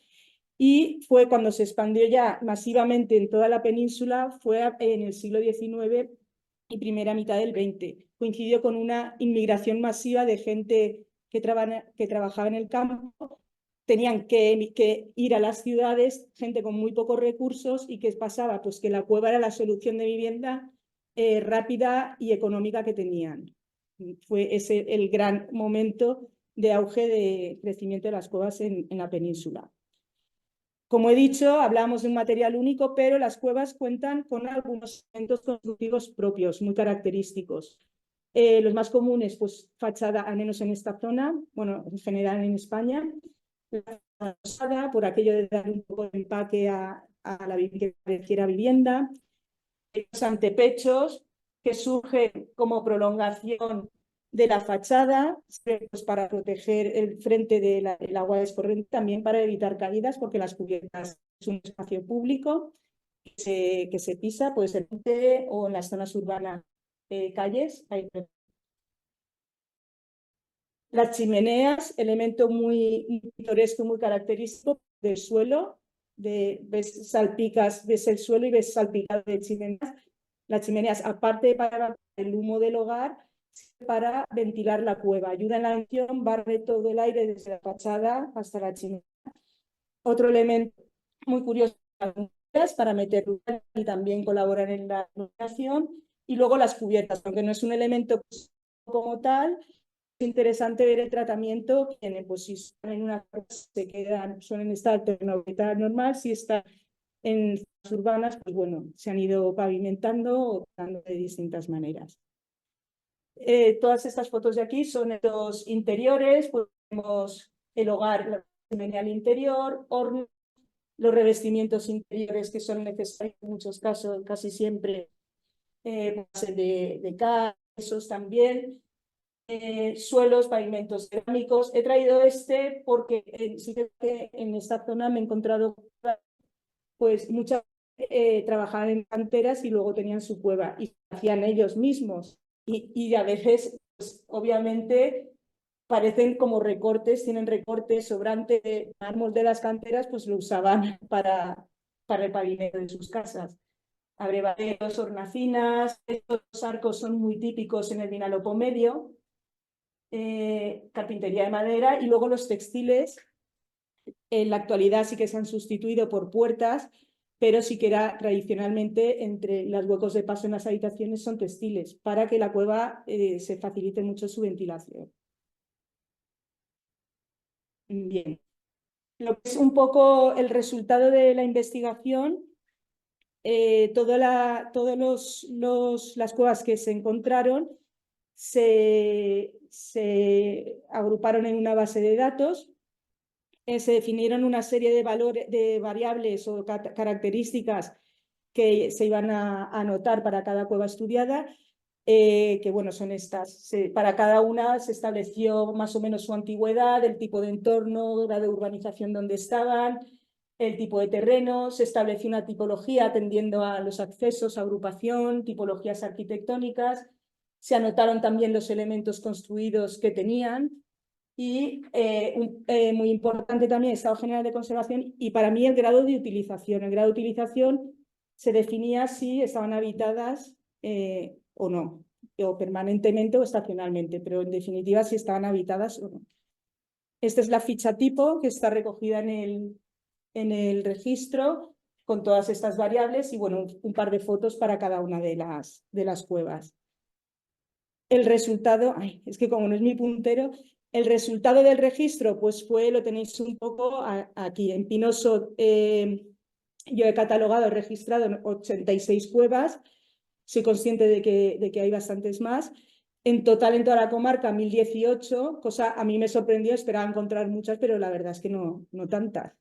y fue cuando se expandió ya masivamente en toda la península, fue en el siglo XIX y primera mitad del XX. Coincidió con una inmigración masiva de gente que trabajaba en el campo, tenían que ir a las ciudades, gente con muy pocos recursos, y ¿qué pasaba? Pues que la cueva era la solución de vivienda rápida y económica que tenían. Fue ese el gran momento de auge de crecimiento de las cuevas en la península. Como he dicho, hablamos de un material único, pero las cuevas cuentan con algunos elementos constructivos propios, muy característicos. Los más comunes, pues fachada, al menos en esta zona, bueno, en general en España, la fachada, por aquello de dar un poco de empaque a la que pareciera vivienda, los antepechos, que surgen como prolongación de la fachada, pues para proteger el frente del agua escorriente, también para evitar caídas, porque las cubiertas es un espacio público que se pisa, puede ser o en las zonas urbanas, calles. Las chimeneas, elemento muy pintoresco, muy característico del suelo, ves salpicas, ves el suelo y ves salpicado de chimeneas. Las chimeneas, aparte para el humo del hogar, para ventilar la cueva, ayuda en la ventilación, barre todo el aire desde la fachada hasta la chimenea. Otro elemento muy curioso para meter luz y también colaborar en la iluminación. Y luego las cubiertas, aunque no es un elemento como tal, es interesante ver el tratamiento que tienen. Pues si están en una casa, se quedan, suelen estar en una órbita normal, si están en zonas urbanas, pues bueno, se han ido pavimentando o tratando de distintas maneras. Todas estas fotos de aquí son los interiores, pues tenemos el hogar, la chimenea al interior, hornos, los revestimientos interiores que son necesarios en muchos casos, casi siempre de cal, esos también, suelos, pavimentos cerámicos. He traído este porque sí que en esta zona me he encontrado pues muchas trabajaban en canteras y luego tenían su cueva y hacían ellos mismos. Y a veces, pues, obviamente, parecen como recortes, tienen recortes sobrante de mármol de las canteras, pues lo usaban para el pavimento de sus casas. Abrevaderos, hornacinas, estos arcos son muy típicos en el Vinalopó medio, carpintería de madera, y luego los textiles, en la actualidad sí que se han sustituido por puertas, pero sí que era tradicionalmente entre los huecos de paso en las habitaciones son textiles, para que la cueva se facilite mucho su ventilación. Bien. Lo que es un poco el resultado de la investigación, todas las cuevas que se encontraron se agruparon en una base de datos. Se definieron una serie de variables o características que se iban a anotar para cada cueva estudiada, que bueno, son estas. Para cada una se estableció más o menos su antigüedad, el tipo de entorno, la de urbanización donde estaban, el tipo de terreno, se estableció una tipología atendiendo a los accesos, agrupación, tipologías arquitectónicas, se anotaron también los elementos construidos que tenían. Y muy importante también el estado general de conservación y para mí el grado de utilización. El grado de utilización se definía si estaban habitadas o no, o permanentemente o estacionalmente, pero en definitiva si estaban habitadas o no. Esta es la ficha tipo que está recogida en el registro con todas estas variables y bueno, un par de fotos para cada una de las cuevas. El resultado, es que como no es mi puntero, el resultado del registro, pues lo tenéis un poco aquí. En Pinoso yo he catalogado, he registrado 86 cuevas, soy consciente de que hay bastantes más. En total, en toda la comarca, 1018, cosa a mí me sorprendió, esperaba encontrar muchas, pero la verdad es que no tantas.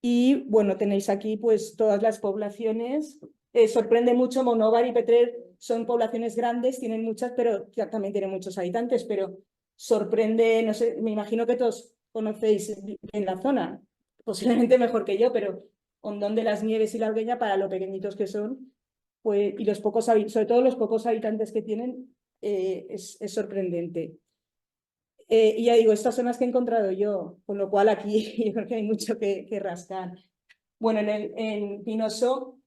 Y bueno, tenéis aquí pues todas las poblaciones. Sorprende mucho, Monóvar y Petrer son poblaciones grandes, tienen muchas, pero también tienen muchos habitantes, pero sorprende, no sé, me imagino que todos conocéis en la zona, posiblemente mejor que yo, pero Hondón de las Nieves y La Algueña, para lo pequeñitos que son, pues, y los pocos, sobre todo los pocos habitantes que tienen, es sorprendente. Y ya digo, estas son las que he encontrado yo, con lo cual aquí yo creo que hay mucho que rascar. Bueno, en Pinosó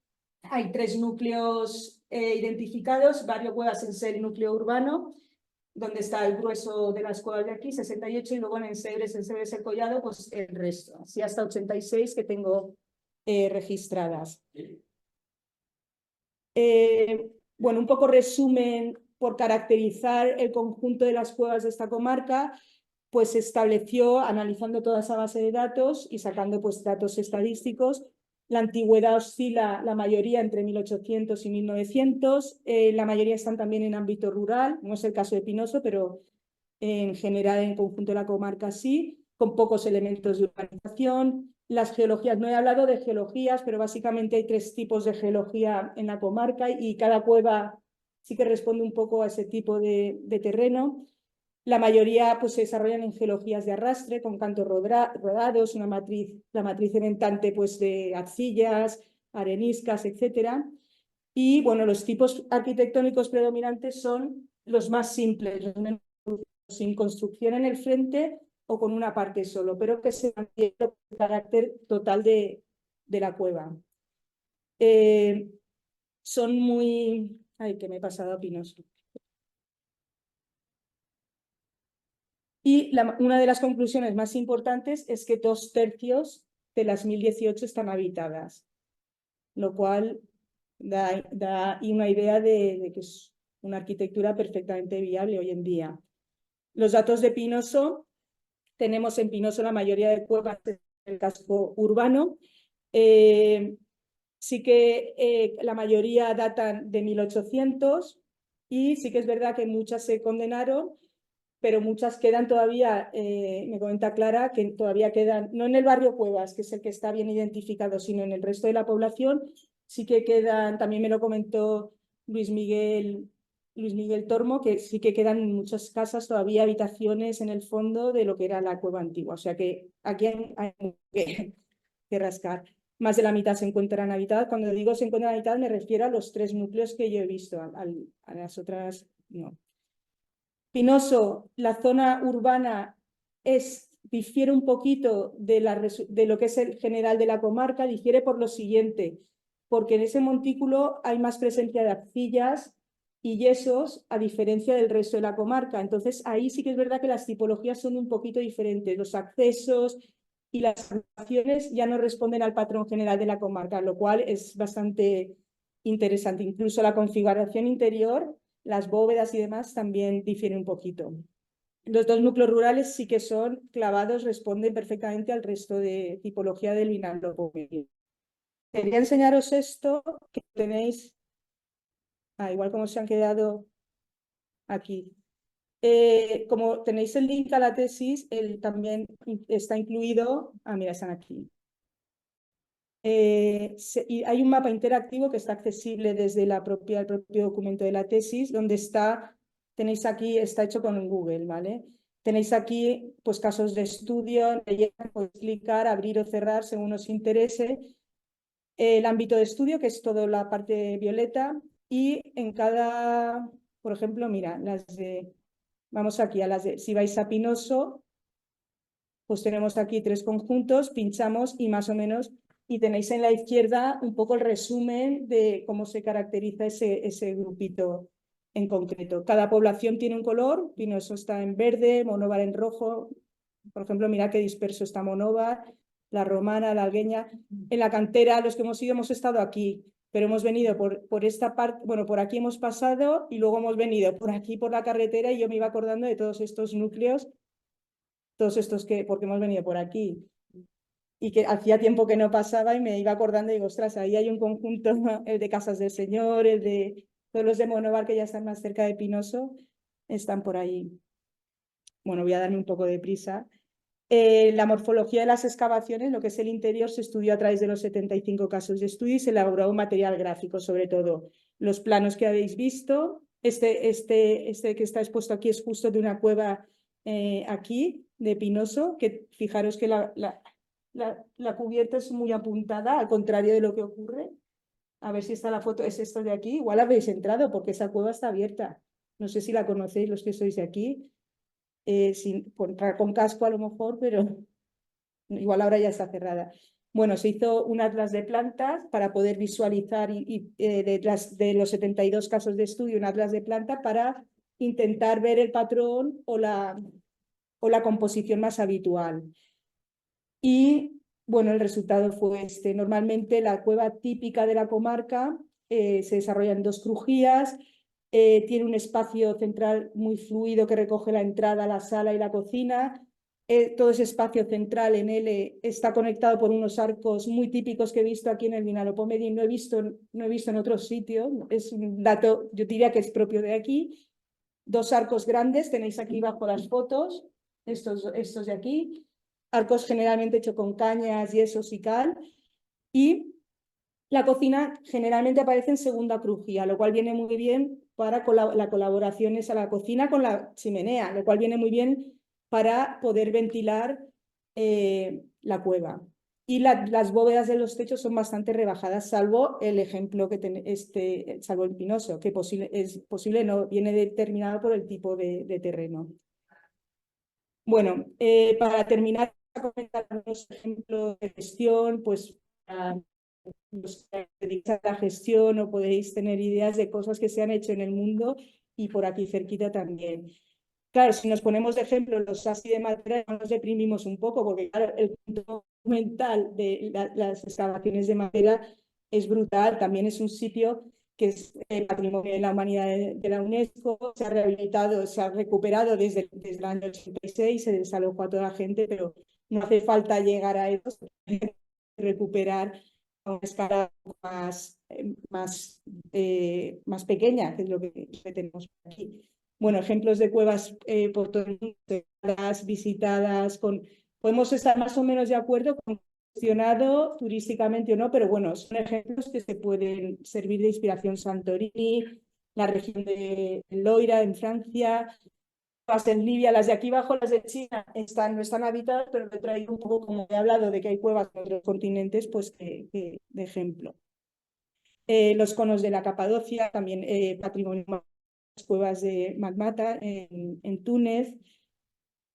hay 3 núcleos identificados, Barrio Cuevas en ser núcleo urbano, donde está el grueso de las cuevas de aquí, 68, y luego en Ensebres el Collado, pues el resto, así hasta 86 que tengo registradas. Bueno, un poco resumen por caracterizar el conjunto de las cuevas de esta comarca, pues se estableció, analizando toda esa base de datos y sacando pues datos estadísticos, la antigüedad oscila la mayoría entre 1800 y 1900, la mayoría están también en ámbito rural, no es el caso de Pinosó, pero en general en el conjunto de la comarca sí, con pocos elementos de urbanización. Las geologías, no he hablado de geologías, pero básicamente hay 3 tipos de geología en la comarca y cada cueva sí que responde un poco a ese tipo de terreno. La mayoría pues, se desarrollan en geologías de arrastre, con cantos rodados, la matriz cementante pues, de arcillas, areniscas, etc. Y bueno, los tipos arquitectónicos predominantes son los más simples, sin construcción en el frente o con una parte solo, pero que se mantiene el carácter total de la cueva. Son muy... Ay, que me he pasado a Pinosó. Y una de las conclusiones más importantes es que 2/3 de las 1018 están habitadas, lo cual da una idea de que es una arquitectura perfectamente viable hoy en día. Los datos de Pinosó, tenemos en Pinosó la mayoría de cuevas del casco urbano. Sí que la mayoría datan de 1800 y sí que es verdad que muchas se condenaron, pero muchas quedan todavía, me comenta Clara, que todavía quedan, no en el barrio Cuevas, que es el que está bien identificado, sino en el resto de la población, sí que quedan, también me lo comentó Luis Miguel Tormo, que sí que quedan en muchas casas todavía habitaciones en el fondo de lo que era la cueva antigua. O sea que aquí hay que rascar. Más de la mitad se encuentran habitadas. Cuando digo se encuentran habitadas, me refiero a los 3 núcleos que yo he visto, a las otras no. Pinosó, la zona urbana difiere un poquito de lo que es el general de la comarca, difiere por lo siguiente, porque en ese montículo hay más presencia de arcillas y yesos, a diferencia del resto de la comarca. Entonces, ahí sí que es verdad que las tipologías son un poquito diferentes. Los accesos y las habitaciones ya no responden al patrón general de la comarca, lo cual es bastante interesante. Incluso la configuración interior, las bóvedas y demás también difieren un poquito. Los 2 núcleos rurales sí que son clavados, responden perfectamente al resto de tipología del vinalopó. Quería enseñaros esto que tenéis, igual como se han quedado aquí. Como tenéis el link a la tesis, también está incluido, mira, están aquí. Y hay un mapa interactivo que está accesible desde el propio documento de la tesis, donde tenéis aquí, está hecho con Google, ¿vale? Tenéis aquí pues, casos de estudio, podéis clicar, abrir o cerrar según os interese. El ámbito de estudio, que es toda la parte violeta, y en cada, por ejemplo, mira, vamos aquí a las de, si vais a Pinosó, pues tenemos aquí 3 conjuntos, pinchamos y más o menos, y tenéis en la izquierda un poco el resumen de cómo se caracteriza ese grupito en concreto. Cada población tiene un color, Pinosó está en verde, Monóvar en rojo, por ejemplo, mira qué disperso está Monóvar, la Romana, la Algueña. En la cantera, los que hemos ido, hemos estado aquí, pero hemos venido por esta parte, bueno, por aquí hemos pasado y luego hemos venido por aquí, por la carretera, y yo me iba acordando de todos estos núcleos, porque hemos venido por aquí y que hacía tiempo que no pasaba y me iba acordando y digo, ostras, ahí hay un conjunto, el de Casas del Señor, el de todos los de Monóvar que ya están más cerca de Pinosó, están por ahí. Bueno, voy a darme un poco de prisa. La morfología de las excavaciones, lo que es el interior, se estudió a través de los 75 casos de estudio y se elaboró un material gráfico, sobre todo los planos que habéis visto. Este que está expuesto aquí es justo de una cueva aquí, de Pinosó, que fijaros que la cubierta es muy apuntada, al contrario de lo que ocurre. A ver si está la foto, es esta de aquí. Igual habéis entrado porque esa cueva está abierta. No sé si la conocéis los que sois de aquí. Sin entrar con casco a lo mejor, pero igual ahora ya está cerrada. Bueno, se hizo un atlas de plantas para poder visualizar de los 72 casos de estudio, un atlas de planta para intentar ver el patrón o la composición más habitual. Y bueno, el resultado fue este. Normalmente la cueva típica de la comarca se desarrolla en 2 crujías, tiene un espacio central muy fluido que recoge la entrada, la sala y la cocina. Todo ese espacio central en L está conectado por unos arcos muy típicos que he visto aquí en el Vinalopó Medín, no he visto en otros sitios, es un dato, yo diría que es propio de aquí. 2 arcos grandes, tenéis aquí bajo las fotos, estos de aquí, arcos generalmente hechos con cañas, yesos y cal, y la cocina generalmente aparece en segunda crujía, lo cual viene muy bien para la colaboración a la cocina con la chimenea, lo cual viene muy bien para poder ventilar la cueva. Y las bóvedas de los techos son bastante rebajadas, salvo el ejemplo que salvo el pinoso, que es posible no viene determinado por el tipo de terreno. Bueno, para terminar, a comentar unos ejemplos de gestión, pues los que dedicáis a la gestión o podéis tener ideas de cosas que se han hecho en el mundo y por aquí cerquita también. Claro, si nos ponemos de ejemplo los así de madera, nos deprimimos un poco, porque claro, el punto mental de las excavaciones de madera es brutal. También es un sitio que es patrimonio de la humanidad de la UNESCO, se ha rehabilitado, se ha recuperado desde el año 86, se desalojó a toda la gente, pero no hace falta llegar a eso, recuperar a una escala más pequeña, que es lo que tenemos aquí. Bueno, ejemplos de cuevas por todo el mundo, visitadas, podemos estar más o menos de acuerdo con gestionado turísticamente o no, pero bueno, son ejemplos que se pueden servir de inspiración. Santorini, la región de Loira en Francia, las en Libia, las de aquí abajo, las de China, no están habitadas, pero he traído un poco, como he hablado de que hay cuevas en otros continentes, pues de ejemplo. Los conos de la Capadocia, también patrimonio, las cuevas de Magmata en Túnez.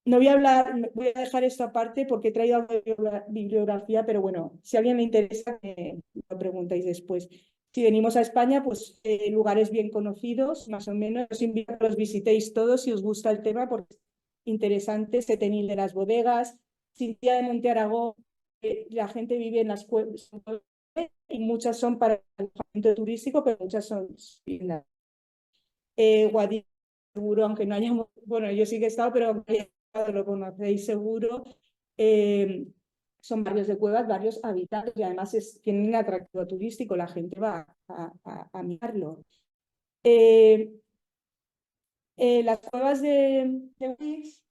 No voy a hablar, voy a dejar esto aparte porque he traído algo de bibliografía, pero bueno, si a alguien le interesa, me lo preguntáis después. Si venimos a España, pues lugares bien conocidos, más o menos. Os invito a que los visitéis todos si os gusta el tema, porque es interesante. Setenil de las Bodegas, Sitía de Monte Aragón, la gente vive en las cuevas y muchas son para alojamiento turístico, pero muchas son Guadix, seguro, aunque no hayamos, bueno, yo sí que he estado, pero aunque lo conocéis seguro, son barrios de cuevas, barrios habitados y además tienen un atractivo turístico, la gente va a mirarlo. Las cuevas de Guadix,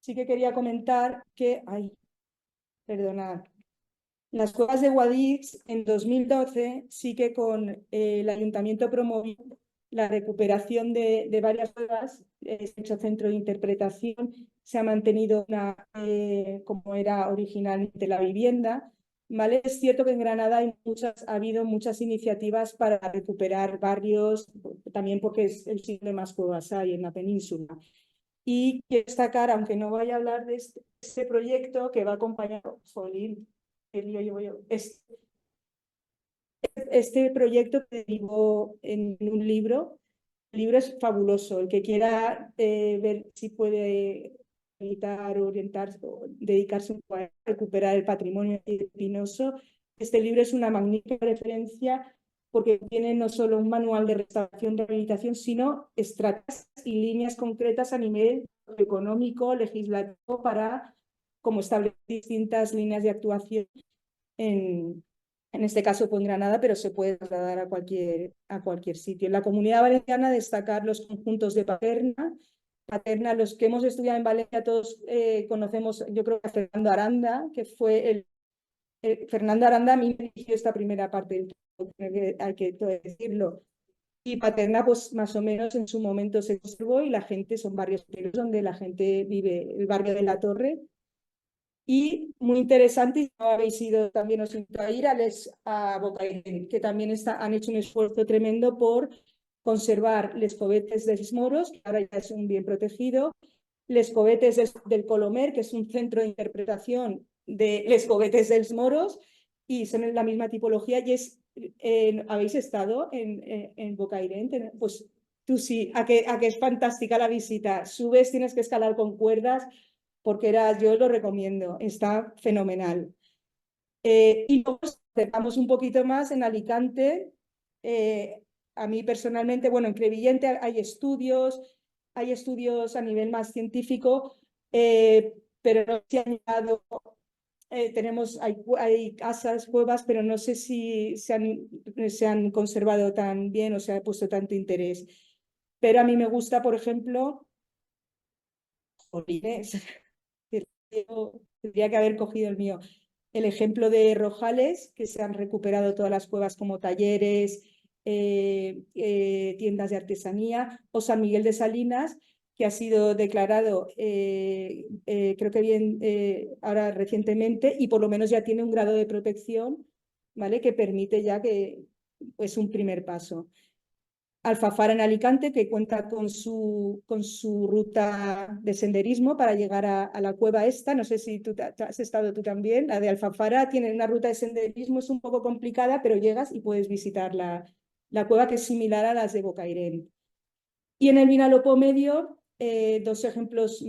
sí que quería comentar que, perdonad, las cuevas de Guadix en 2012 sí que con el ayuntamiento promovió la recuperación de varias cuevas, se ha hecho centro de interpretación, se ha mantenido como era originalmente la vivienda. ¿Vale? Es cierto que en Granada ha habido muchas iniciativas para recuperar barrios, también porque es el sitio de más cuevas hay en la península. Y quiero destacar, aunque no vaya a hablar de este proyecto que va acompañado, este proyecto que derivó en un libro. El libro es fabuloso. El que quiera ver si puede editar, orientarse o dedicarse un poco a recuperar el patrimonio pinoso, este libro es una magnífica referencia porque tiene no solo un manual de restauración y rehabilitación, sino estrategias y líneas concretas a nivel económico, legislativo, para como establecer distintas líneas de actuación en este caso en Granada, pero se puede trasladar a cualquier sitio. En la Comunidad Valenciana destacar los conjuntos de Paterna, los que hemos estudiado en Valencia todos conocemos, yo creo que a Fernando Aranda, que fue Fernando Aranda a mí me dirigió esta primera parte, hay que decirlo. Y Paterna, pues más o menos en su momento se conservó y la gente, son barrios donde la gente vive, el barrio de la Torre, Y muy interesante, y si no habéis ido, también os invito a ir a Bocairent, que también han hecho un esfuerzo tremendo por conservar les Covetes dels Moros, que ahora ya es un bien protegido, les Covetes del Colomer, que es un centro de interpretación de les Covetes dels Moros, y son en la misma tipología. Y ¿habéis estado en Bocairent? Pues tú sí, a que es fantástica la visita. Subes, tienes que escalar con cuerdas, porque yo lo recomiendo, está fenomenal. Y luego nos acercamos un poquito más en Alicante. A mí personalmente, bueno, en Crevillente hay estudios a nivel más científico, pero no se han llegado, hay casas, cuevas, pero no sé si se han conservado tan bien o se ha puesto tanto interés. Pero a mí me gusta, por ejemplo, jolines, tendría que haber cogido el mío. El ejemplo de Rojales, que se han recuperado todas las cuevas como talleres, tiendas de artesanía, o San Miguel de Salinas, que ha sido declarado, creo que bien, ahora recientemente, y por lo menos ya tiene un grado de protección, ¿vale? Que permite ya que es un primer paso. Alfafara en Alicante, que cuenta con su ruta de senderismo para llegar a la cueva esta. No sé si tú has estado tú también. La de Alfafara tiene una ruta de senderismo, es un poco complicada, pero llegas y puedes visitar la cueva, que es similar a las de Bocairent. Y en el Vinalopó Medio, dos ejemplos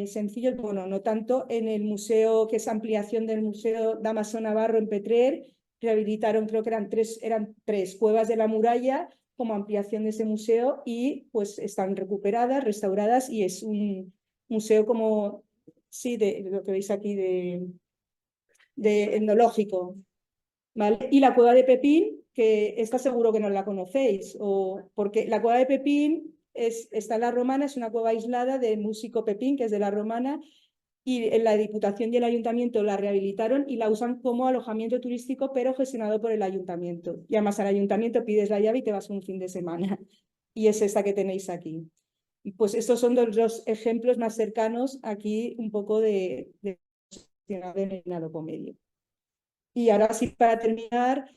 sencillos, bueno, no tanto. En el museo, que es ampliación del Museo Dámaso Navarro en Petrer, rehabilitaron, creo que eran tres cuevas de la muralla como ampliación de ese museo, y pues están recuperadas, restauradas, y es un museo como, sí, de lo que veis aquí, de etnológico, ¿vale? Y la cueva de Pepín, que esta seguro que no la conocéis, porque la cueva de Pepín está en la Romana, es una cueva aislada del músico Pepín, que es de la Romana, y en la Diputación y el Ayuntamiento la rehabilitaron y la usan como alojamiento turístico, pero gestionado por el Ayuntamiento. Llamas al Ayuntamiento, pides la llave y te vas un fin de semana. Y es esta que tenéis aquí. Pues estos son los ejemplos más cercanos aquí, un poco de en el Vinalopó Medio. Y ahora sí, para terminar,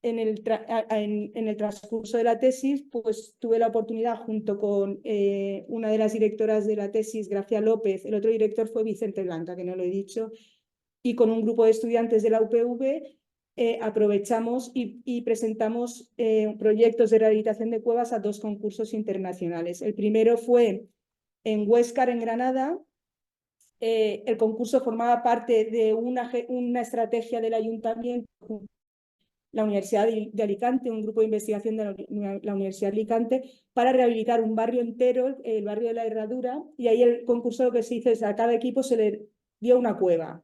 en el transcurso de la tesis, pues tuve la oportunidad, junto con una de las directoras de la tesis, Gracia López, el otro director fue Vicente Blanca, que no lo he dicho, y con un grupo de estudiantes de la UPV aprovechamos y presentamos proyectos de rehabilitación de cuevas a 2 concursos internacionales. El primero fue en Huéscar, en Granada. El concurso formaba parte de una estrategia del Ayuntamiento, la Universidad de Alicante, un grupo de investigación de la Universidad de Alicante, para rehabilitar un barrio entero, el barrio de la Herradura, y ahí el concurso lo que se hizo es a cada equipo se le dio una cueva.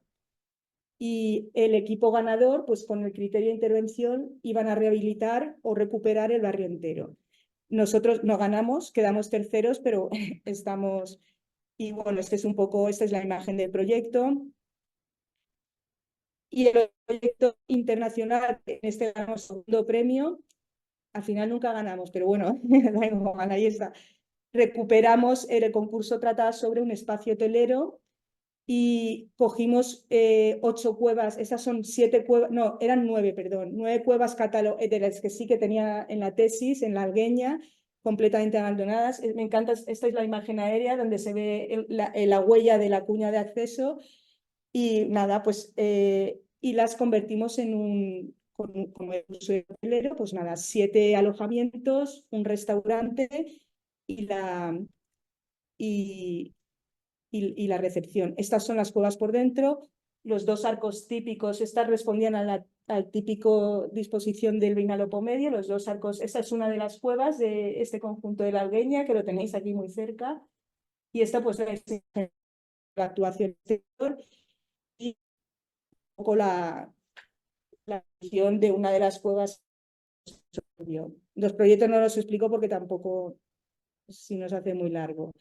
Y el equipo ganador, pues con el criterio de intervención, iban a rehabilitar o recuperar el barrio entero. Nosotros no ganamos, quedamos terceros, pero estamos... Y bueno, esta es la imagen del proyecto. Y el proyecto internacional, en este ganamos segundo premio. Al final nunca ganamos, pero bueno, ahí está. Recuperamos, el concurso trataba sobre un espacio hotelero y cogimos 8 cuevas, esas son 7 cuevas, no, eran 9, perdón, 9 cuevas de las que sí que tenía en la tesis, en la Algueña, completamente abandonadas. Me encanta, esta es la imagen aérea donde se ve la huella de la cuña de acceso, y nada, pues, y las convertimos en como el museo hotelero, pues nada, 7 alojamientos, un restaurante y la recepción. Estas son las cuevas por dentro, los 2 arcos típicos, estas respondían a la típico disposición del Vinalopó Medio, los 2 arcos. Esta es una de las cuevas de este conjunto de la Algueña, que lo tenéis aquí muy cerca, y esta pues es la actuación exterior y un poco la visión de una de las cuevas. Los proyectos no los explico porque tampoco, si nos hace muy largo.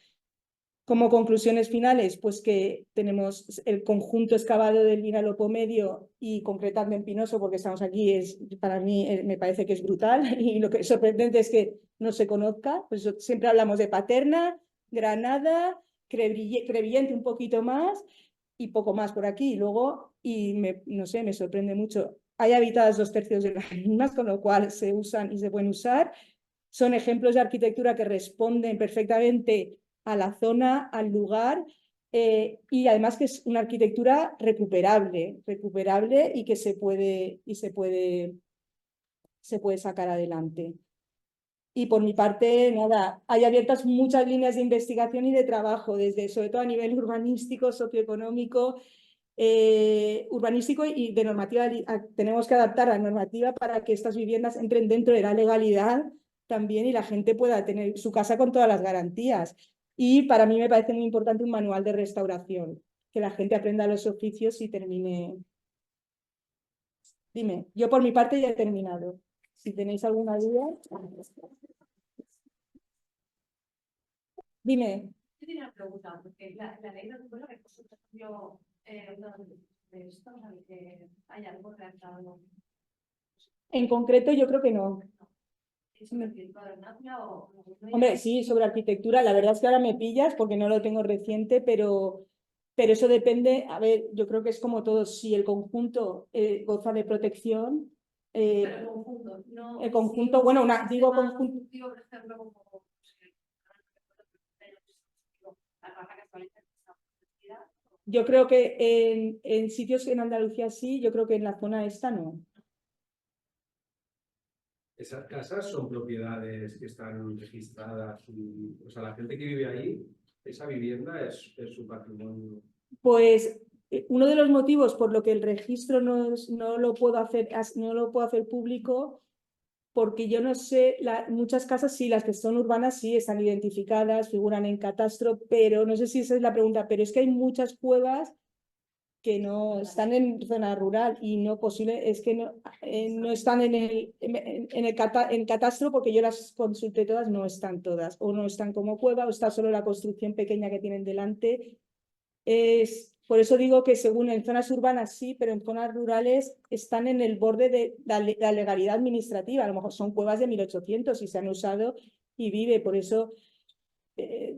Como conclusiones finales, pues que tenemos el conjunto excavado del Vinalopó Medio, y concretando en Pinoso, porque estamos aquí, para mí me parece que es brutal, y lo que es sorprendente es que no se conozca. Pues siempre hablamos de Paterna, Granada, Crevillente un poquito más, y poco más por aquí. Y luego, no sé, me sorprende mucho. Hay habitadas 2/3 de las mismas, con lo cual se usan y se pueden usar. Son ejemplos de arquitectura que responden perfectamente a la zona, al lugar, y además que es una arquitectura recuperable y que se puede sacar adelante. Y por mi parte, nada, hay abiertas muchas líneas de investigación y de trabajo, sobre todo a nivel urbanístico, socioeconómico, urbanístico y de normativa. Tenemos que adaptar la normativa para que estas viviendas entren dentro de la legalidad también y la gente pueda tener su casa con todas las garantías. Y para mí me parece muy importante un manual de restauración, que la gente aprenda los oficios y termine. Dime, yo por mi parte ya he terminado. Si tenéis alguna duda. Dime. Yo tenía una pregunta, porque la ley no recuerda que yo de esto, que hay algo redactado. En concreto, yo creo que no. Hombre, sí, sobre arquitectura. La verdad es que ahora me pillas porque no lo tengo reciente, pero eso depende. A ver, yo creo que es como todo. Si el conjunto goza de protección. El conjunto, no, el conjunto, bueno, digo conjunto. Por ejemplo, como yo creo que en sitios en Andalucía sí, yo creo que en la zona esta no. ¿Esas casas son propiedades que están registradas? O sea, la gente que vive ahí, esa vivienda es su patrimonio. Pues uno de los motivos por lo que el registro no lo puedo hacer público, porque yo no sé, muchas casas sí, las que son urbanas sí están identificadas, figuran en catastro, pero no sé si esa es la pregunta, pero es que hay muchas cuevas que no están en zona rural y no posible, es que no están en catastro porque yo las consulté todas, no están todas, o no están como cueva, o está solo la construcción pequeña que tienen delante. Por eso digo que según en zonas urbanas sí, pero en zonas rurales están en el borde de la legalidad administrativa. A lo mejor son cuevas de 1800 y se han usado y vive. Por eso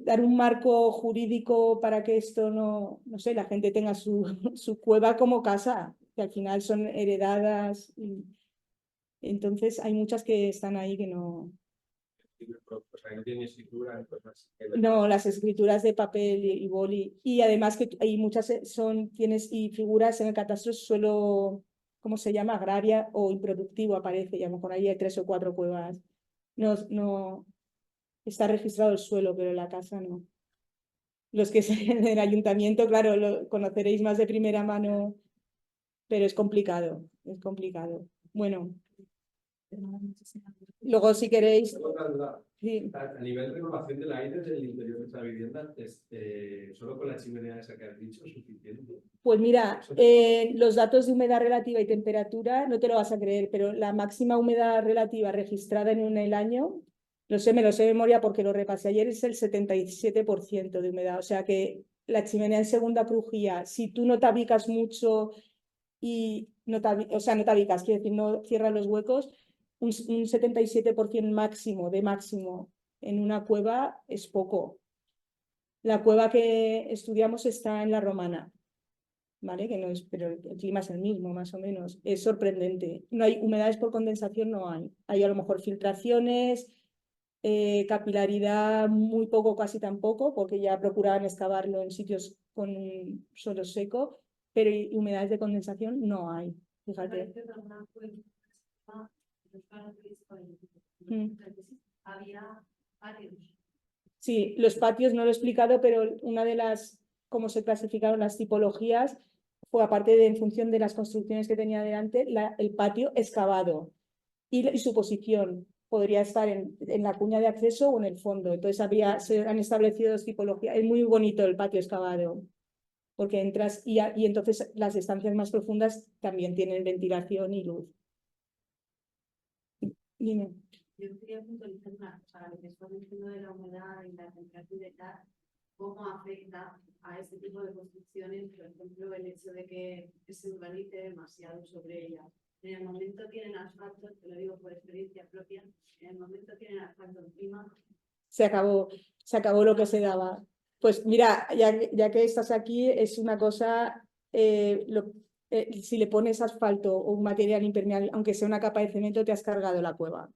dar un marco jurídico para que esto no sé, la gente tenga su cueva como casa, que al final son heredadas. Entonces hay muchas que están ahí que no. O sea, no tiene escritura. No, las escrituras de papel y boli. Y además que hay muchas y figuras en el catastro suelo, ¿cómo se llama? Agraria o improductivo aparece, y a lo mejor ahí hay 3 o 4 cuevas. No está registrado el suelo, pero la casa no. Los que en el ayuntamiento, claro, lo conoceréis más de primera mano, pero es complicado, es complicado. Bueno, luego si queréis. Sí. A nivel de renovación del aire del interior de esa vivienda, ¿solo con la chimenea esa que has dicho es suficiente? Pues mira, los datos de humedad relativa y temperatura, no te lo vas a creer, pero la máxima humedad relativa registrada en el año, me lo sé de memoria porque lo repasé ayer, es el 77% de humedad. O sea que la chimenea en segunda crujía, si tú no tabicas mucho y no tabicas, quiere decir, no cierras los huecos, un 77% máximo en una cueva es poco. La cueva que estudiamos está en la Romana, ¿vale? Que no es, pero el clima es el mismo, más o menos. Es sorprendente. No hay humedades por condensación, no hay. Hay a lo mejor filtraciones, capilaridad muy poco, casi tampoco, porque ya procuraban excavarlo en sitios con suelo seco, pero humedades de condensación no hay. Fíjate. Había patios. Sí, los patios no lo he explicado, pero una de las, cómo se clasificaron las tipologías, fue aparte de en función de las construcciones que tenía delante, el patio excavado y su posición. Podría estar en la cuña de acceso o en el fondo. Entonces se han establecido dos tipologías. Es muy bonito el patio excavado, porque entras y entonces las estancias más profundas también tienen ventilación y luz. Dime. Yo quería puntualizar una cosa, lo que estás diciendo de la humedad y la temperatura y tal, cómo afecta a este tipo de construcciones, por ejemplo, el hecho de que se urbanice demasiado sobre ellas. En el momento tienen asfalto, te lo digo por experiencia propia, en el momento tienen asfalto encima. Se acabó lo que se daba. Pues mira, ya que estás aquí, es una cosa, si le pones asfalto o un material impermeable, aunque sea una capa de cemento, te has cargado la cueva.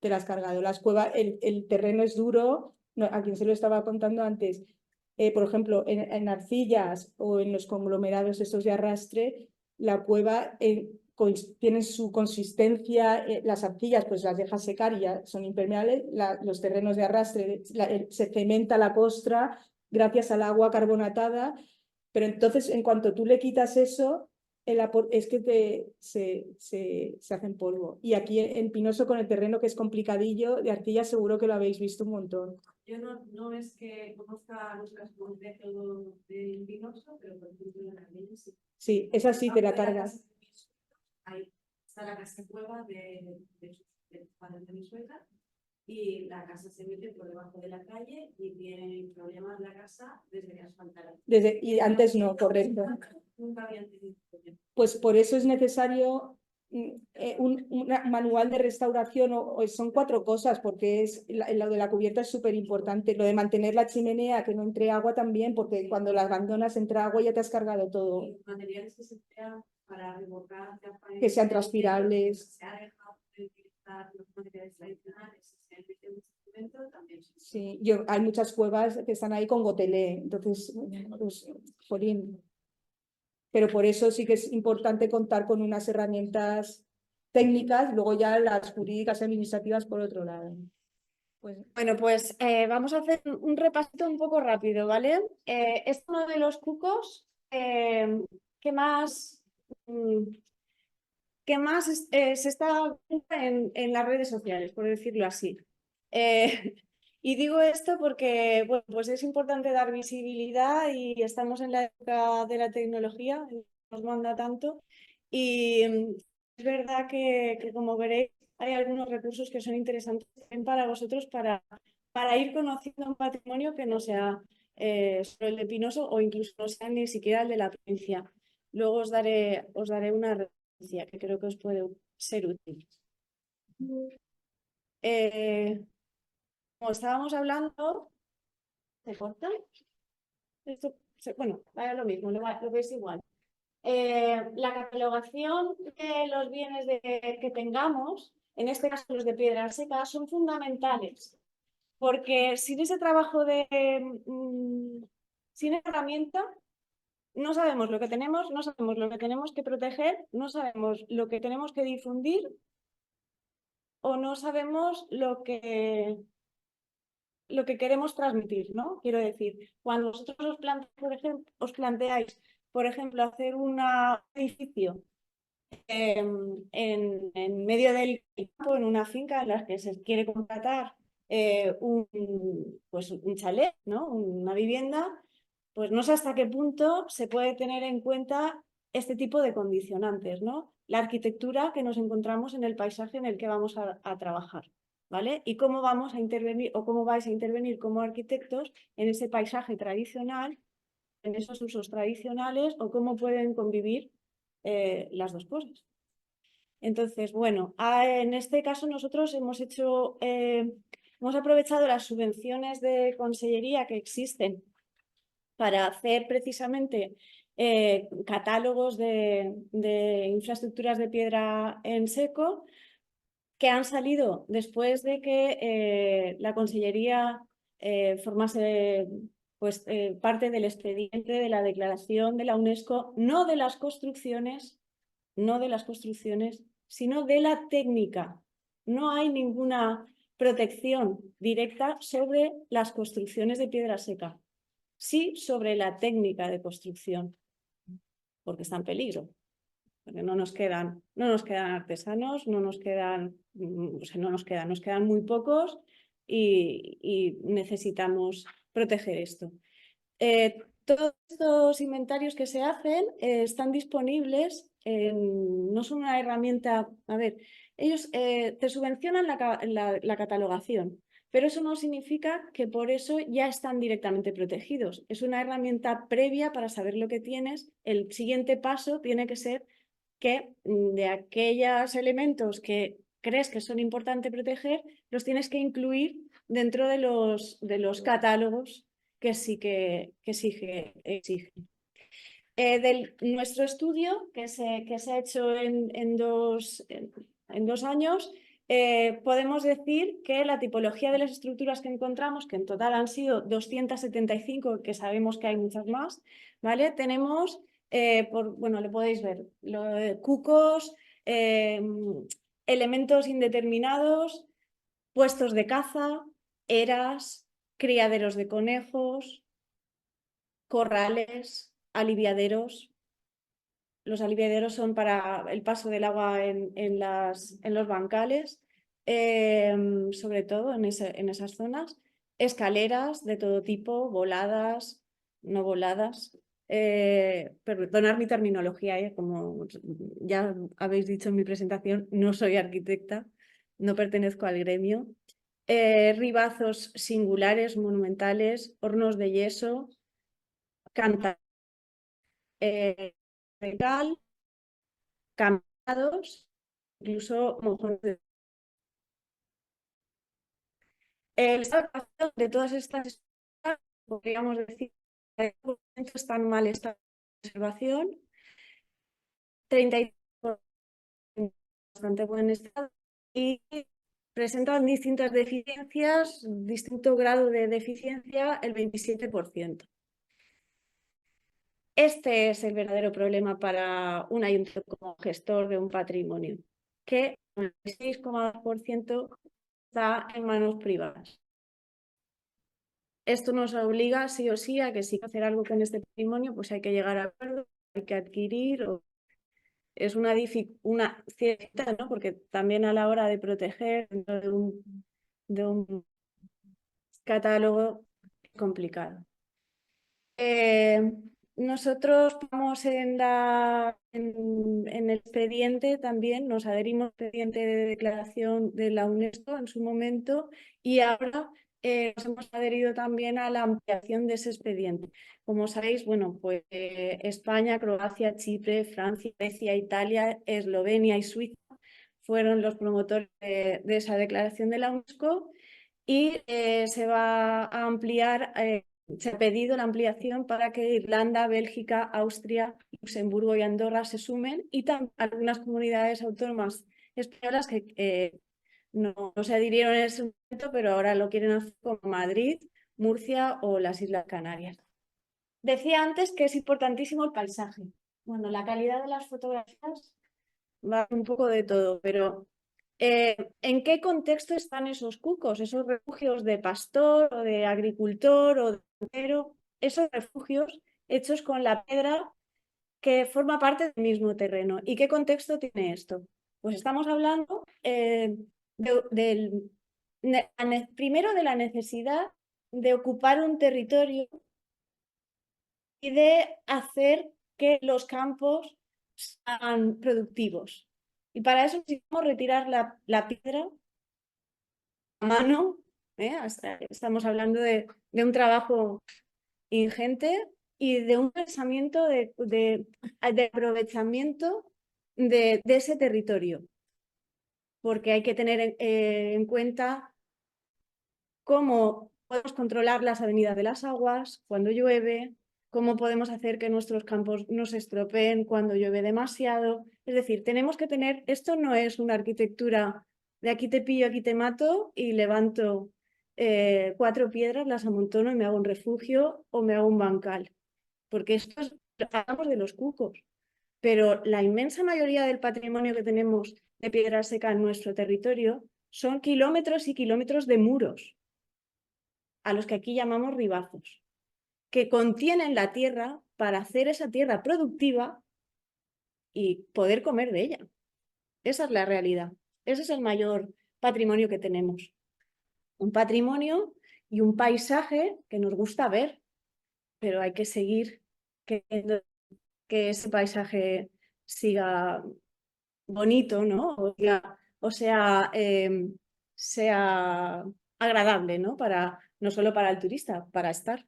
Te la has cargado. Las cuevas, el terreno es duro, a quien se lo estaba contando antes. Por ejemplo, en arcillas o en los conglomerados estos de arrastre, la cueva tiene su consistencia, las arcillas pues las dejas secar y ya son impermeables, los terrenos de arrastre se cementa la costra gracias al agua carbonatada, pero entonces en cuanto tú le quitas eso, es que se hacen polvo. Y aquí en Pinoso, con el terreno que es complicadillo, de arcilla seguro que lo habéis visto un montón. Yo no es que conozca los casos de Pinoso, pero por ejemplo en Armenia sí. Sí, esa sí te la cargas. Ahí está la casa cueva de padres de mi suegra y la casa se mete por debajo de la calle y tiene problemas la casa desde que asfaltaron. Y antes no, correcto. Nunca habían tenido problemas. Pues por eso es necesario un manual de restauración, son 4 cosas, porque lo de la cubierta es súper importante, lo de mantener la chimenea, que no entre agua también, porque cuando la abandonas entra agua y ya te has cargado todo. Y materiales que se emplean para revocar, Que sean transpirables. Se ha dejado de utilizar los materiales tradicionales, se emite un instrumento también. Sí, hay muchas cuevas que están ahí con gotelé, entonces, pues, jolín. Pero por eso sí que es importante contar con unas herramientas técnicas, luego ya las jurídicas y administrativas por otro lado. Bueno, pues vamos a hacer un repasito un poco rápido, ¿vale? Es uno de los cucos que más se está en las redes sociales, por decirlo así. Y digo esto porque bueno, pues es importante dar visibilidad y estamos en la época de la tecnología, nos manda tanto. Y es verdad que como veréis, hay algunos recursos que son interesantes también para vosotros para ir conociendo un patrimonio que no sea solo el de Pinoso o incluso no sea ni siquiera el de la provincia. Luego os daré una referencia que creo que os puede ser útil. Como estábamos hablando, ¿se corta? Bueno, vaya lo mismo, lo veis igual. La catalogación de los bienes que tengamos, en este caso los de piedra seca, son fundamentales, porque sin ese trabajo sin herramienta, no sabemos lo que tenemos, no sabemos lo que tenemos que proteger, no sabemos lo que tenemos que difundir o no sabemos lo que queremos transmitir, ¿no? Quiero decir, cuando vosotros os planteáis, por ejemplo, hacer un edificio en medio del campo, en una finca en la que se quiere contratar pues un chalet, ¿no? Una vivienda, pues no sé hasta qué punto se puede tener en cuenta este tipo de condicionantes, ¿no? La arquitectura que nos encontramos en el paisaje en el que vamos a trabajar, ¿vale? Y cómo vamos a intervenir o cómo vais a intervenir como arquitectos en ese paisaje tradicional, en esos usos tradicionales o cómo pueden convivir las dos cosas. Entonces, bueno, en este caso nosotros hemos aprovechado las subvenciones de consellería que existen para hacer precisamente catálogos de infraestructuras de piedra en seco que han salido después de que la consellería formase pues, parte del expediente de la declaración de la UNESCO, no de las construcciones, sino de la técnica. No hay ninguna protección directa sobre las construcciones de piedra seca, sí sobre la técnica de construcción, porque está en peligro. Porque no nos quedan artesanos, nos quedan muy pocos y necesitamos proteger esto. Todos estos inventarios que se hacen están disponibles, no son una herramienta, a ver, ellos te subvencionan la catalogación, pero eso no significa que por eso ya están directamente protegidos. Es una herramienta previa para saber lo que tienes. El siguiente paso tiene que ser que de aquellos elementos que crees que son importantes proteger, los tienes que incluir dentro de los catálogos que sí que exige. Nuestro estudio, que se ha hecho en 2 años, podemos decir que la tipología de las estructuras que encontramos, que en total han sido 275, que sabemos que hay muchas más, ¿vale? Tenemos, bueno, lo podéis ver, cucos, elementos indeterminados, puestos de caza, eras, criaderos de conejos, corrales, aliviaderos. Los aliviaderos son para el paso del agua en los bancales, sobre todo en esas zonas. Escaleras de todo tipo, voladas, no voladas. Perdonad mi terminología, como ya habéis dicho en mi presentación, no soy arquitecta, no pertenezco al gremio. Ribazos singulares, monumentales, hornos de yeso, cantares, cambiados, incluso mojones. El estado de todas estas estructuras, podríamos decir, que están en mal estado de conservación, 35% en bastante buen estado y presentan distintas deficiencias, distinto grado de deficiencia, el 27%. Este es el verdadero problema para un ayuntamiento como gestor de un patrimonio, que el 6,2% está en manos privadas. Esto nos obliga sí o sí a que si hay que hacer algo con este patrimonio, pues hay que llegar a acuerdo, hay que adquirir. Es una cierta, ¿no? Porque también a la hora de proteger dentro de un catálogo complicado. Nosotros vamos en el expediente también, nos adherimos al expediente de declaración de la UNESCO en su momento y ahora nos hemos adherido también a la ampliación de ese expediente. Como sabéis, bueno, pues España, Croacia, Chipre, Francia, Grecia, Italia, Eslovenia y Suiza fueron los promotores de esa declaración de la UNESCO y se va a ampliar. Se ha pedido la ampliación para que Irlanda, Bélgica, Austria, Luxemburgo y Andorra se sumen y también algunas comunidades autónomas españolas que no se adhirieron en ese momento, pero ahora lo quieren hacer como Madrid, Murcia o las Islas Canarias. Decía antes que es importantísimo el paisaje. Bueno, la calidad de las fotografías va un poco de todo, pero ¿en qué contexto están esos cucos, esos refugios de pastor o de agricultor o de granjero? Esos refugios hechos con la piedra que forma parte del mismo terreno. ¿Y qué contexto tiene esto? Pues estamos hablando primero de la necesidad de ocupar un territorio y de hacer que los campos sean productivos. Y para eso necesitamos retirar la piedra a mano. Estamos hablando de un trabajo ingente y de un pensamiento de aprovechamiento de ese territorio. Porque hay que tener en cuenta cómo podemos controlar las avenidas de las aguas cuando llueve, cómo podemos hacer que nuestros campos no se estropeen cuando llueve demasiado. Es decir, tenemos que tener, esto no es una arquitectura de aquí te pillo, aquí te mato y levanto 4 piedras, las amontono y me hago un refugio o me hago un bancal. Porque esto es, hablamos de los cucos, pero la inmensa mayoría del patrimonio que tenemos de piedra seca en nuestro territorio son kilómetros y kilómetros de muros, a los que aquí llamamos ribazos, que contienen la tierra para hacer esa tierra productiva y poder comer de ella. Esa es la realidad. Ese es el mayor patrimonio que tenemos. Un patrimonio y un paisaje que nos gusta ver, pero hay que seguir queriendo que ese paisaje siga bonito, ¿no? O sea agradable, ¿no? No solo para el turista, para estar.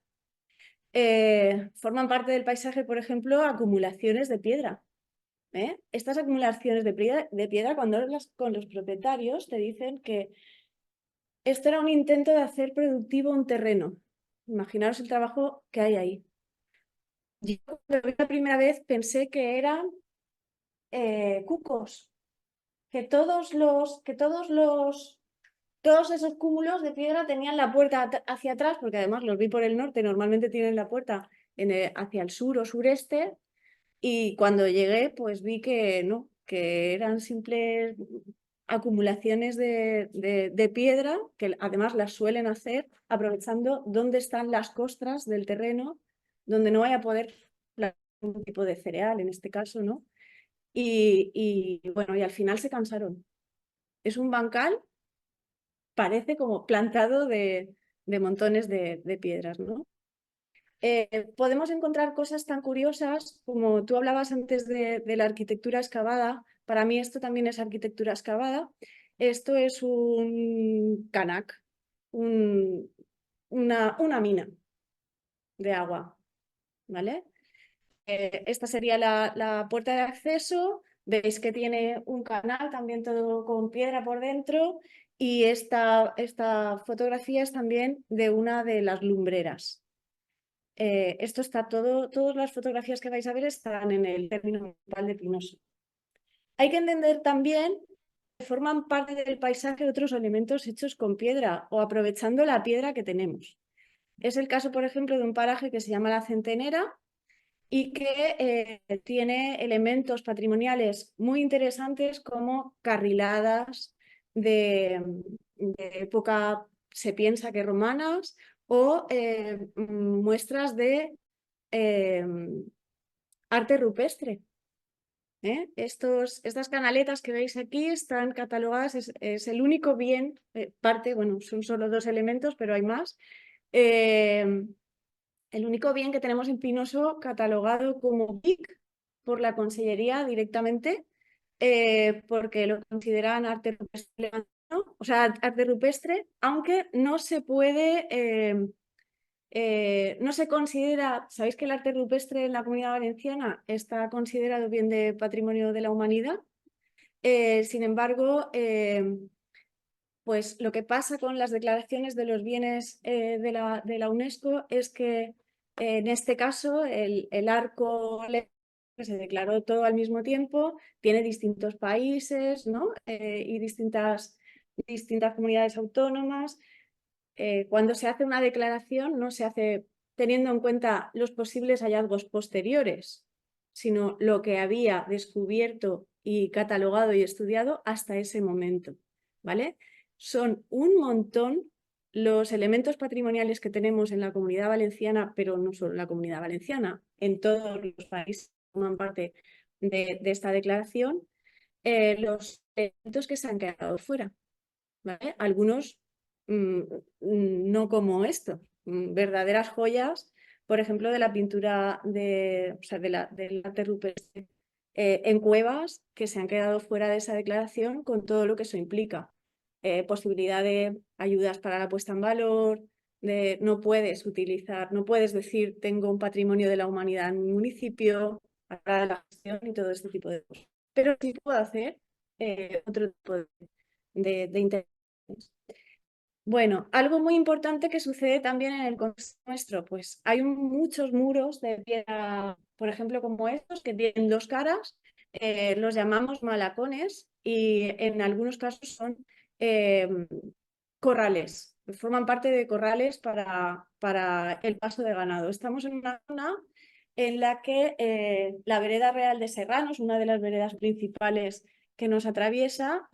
Forman parte del paisaje, por ejemplo, acumulaciones de piedra. Estas acumulaciones de piedra, cuando hablas con los propietarios, te dicen que esto era un intento de hacer productivo un terreno. Imaginaros el trabajo que hay ahí. Yo cuando lo vi la primera vez pensé que eran cucos, todos esos cúmulos de piedra tenían la puerta hacia atrás, porque además los vi por el norte, normalmente tienen la puerta hacia el sur o sureste, y cuando llegué pues vi que no, que eran simples acumulaciones de piedra, que además las suelen hacer aprovechando dónde están las costras del terreno, donde no vaya a poder plantar un tipo de cereal, en este caso, ¿no? Y bueno, y al final se cansaron. Es un bancal, parece como plantado de montones de piedras, ¿no? Podemos encontrar cosas tan curiosas como tú hablabas antes de la arquitectura excavada. Para mí esto también es arquitectura excavada. Esto es un canac, una mina de agua, ¿vale? Esta sería la puerta de acceso. Veis que tiene un canal también todo con piedra por dentro, y esta fotografía es también de una de las lumbreras. Esto está todas las fotografías que vais a ver están en el término municipal de Pinoso. Hay que entender también que forman parte del paisaje otros elementos hechos con piedra o aprovechando la piedra que tenemos. Es el caso, por ejemplo, de un paraje que se llama La Centenera y que tiene elementos patrimoniales muy interesantes como carriladas de época, se piensa que romanas, o muestras de arte rupestre. Estas canaletas que veis aquí están catalogadas, es el único bien, bueno, son solo 2 elementos, pero hay más. El único bien que tenemos en Pinoso catalogado como BIC por la Consellería directamente, porque lo consideran arte rupestre, ¿no? O sea, arte rupestre, aunque no se puede, no se considera, ¿sabéis que el arte rupestre en la Comunidad Valenciana está considerado bien de patrimonio de la humanidad? Sin embargo, pues lo que pasa con las declaraciones de los bienes de la UNESCO es que en este caso el arco que se declaró todo al mismo tiempo tiene distintos países, ¿no? Y distintas comunidades autónomas. Cuando se hace una declaración no se hace teniendo en cuenta los posibles hallazgos posteriores, sino lo que había descubierto y catalogado y estudiado hasta ese momento, ¿vale? Son un montón los elementos patrimoniales que tenemos en la Comunidad Valenciana, pero no solo en la Comunidad Valenciana, en todos los países que forman parte de esta declaración, los elementos que se han quedado fuera, ¿vale? Algunos no como esto, verdaderas joyas, por ejemplo, de la pintura o sea, del arte rupestre en cuevas que se han quedado fuera de esa declaración con todo lo que eso implica. Posibilidad de ayudas para la puesta en valor, no puedes decir tengo un patrimonio de la humanidad en mi municipio, para la gestión y todo este tipo de cosas. Pero sí puedo hacer otro tipo de intervenciones. Bueno, algo muy importante que sucede también en el contexto nuestro, pues hay muchos muros de piedra, por ejemplo, como estos, que tienen 2 caras, los llamamos malacones, y en algunos casos son corrales, forman parte de corrales para el paso de ganado. Estamos en una zona en la que la vereda real de Serranos, una de las veredas principales que nos atraviesa,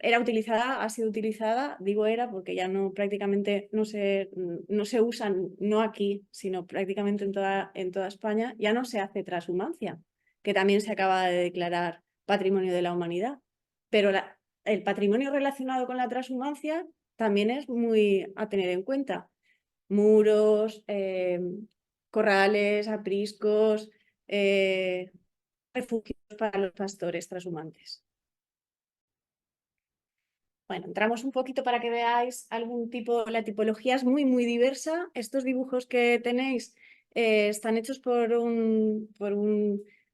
ha sido utilizada, digo era porque ya no prácticamente no se usan, no aquí, sino prácticamente en toda España, ya no se hace transhumancia, que también se acaba de declarar Patrimonio de la Humanidad. Pero el patrimonio relacionado con la transhumancia también es muy a tener en cuenta. Muros, corrales, apriscos, refugios para los pastores transhumantes. Bueno, entramos un poquito para que veáis la tipología es muy, muy diversa. Estos dibujos que tenéis están hechos por un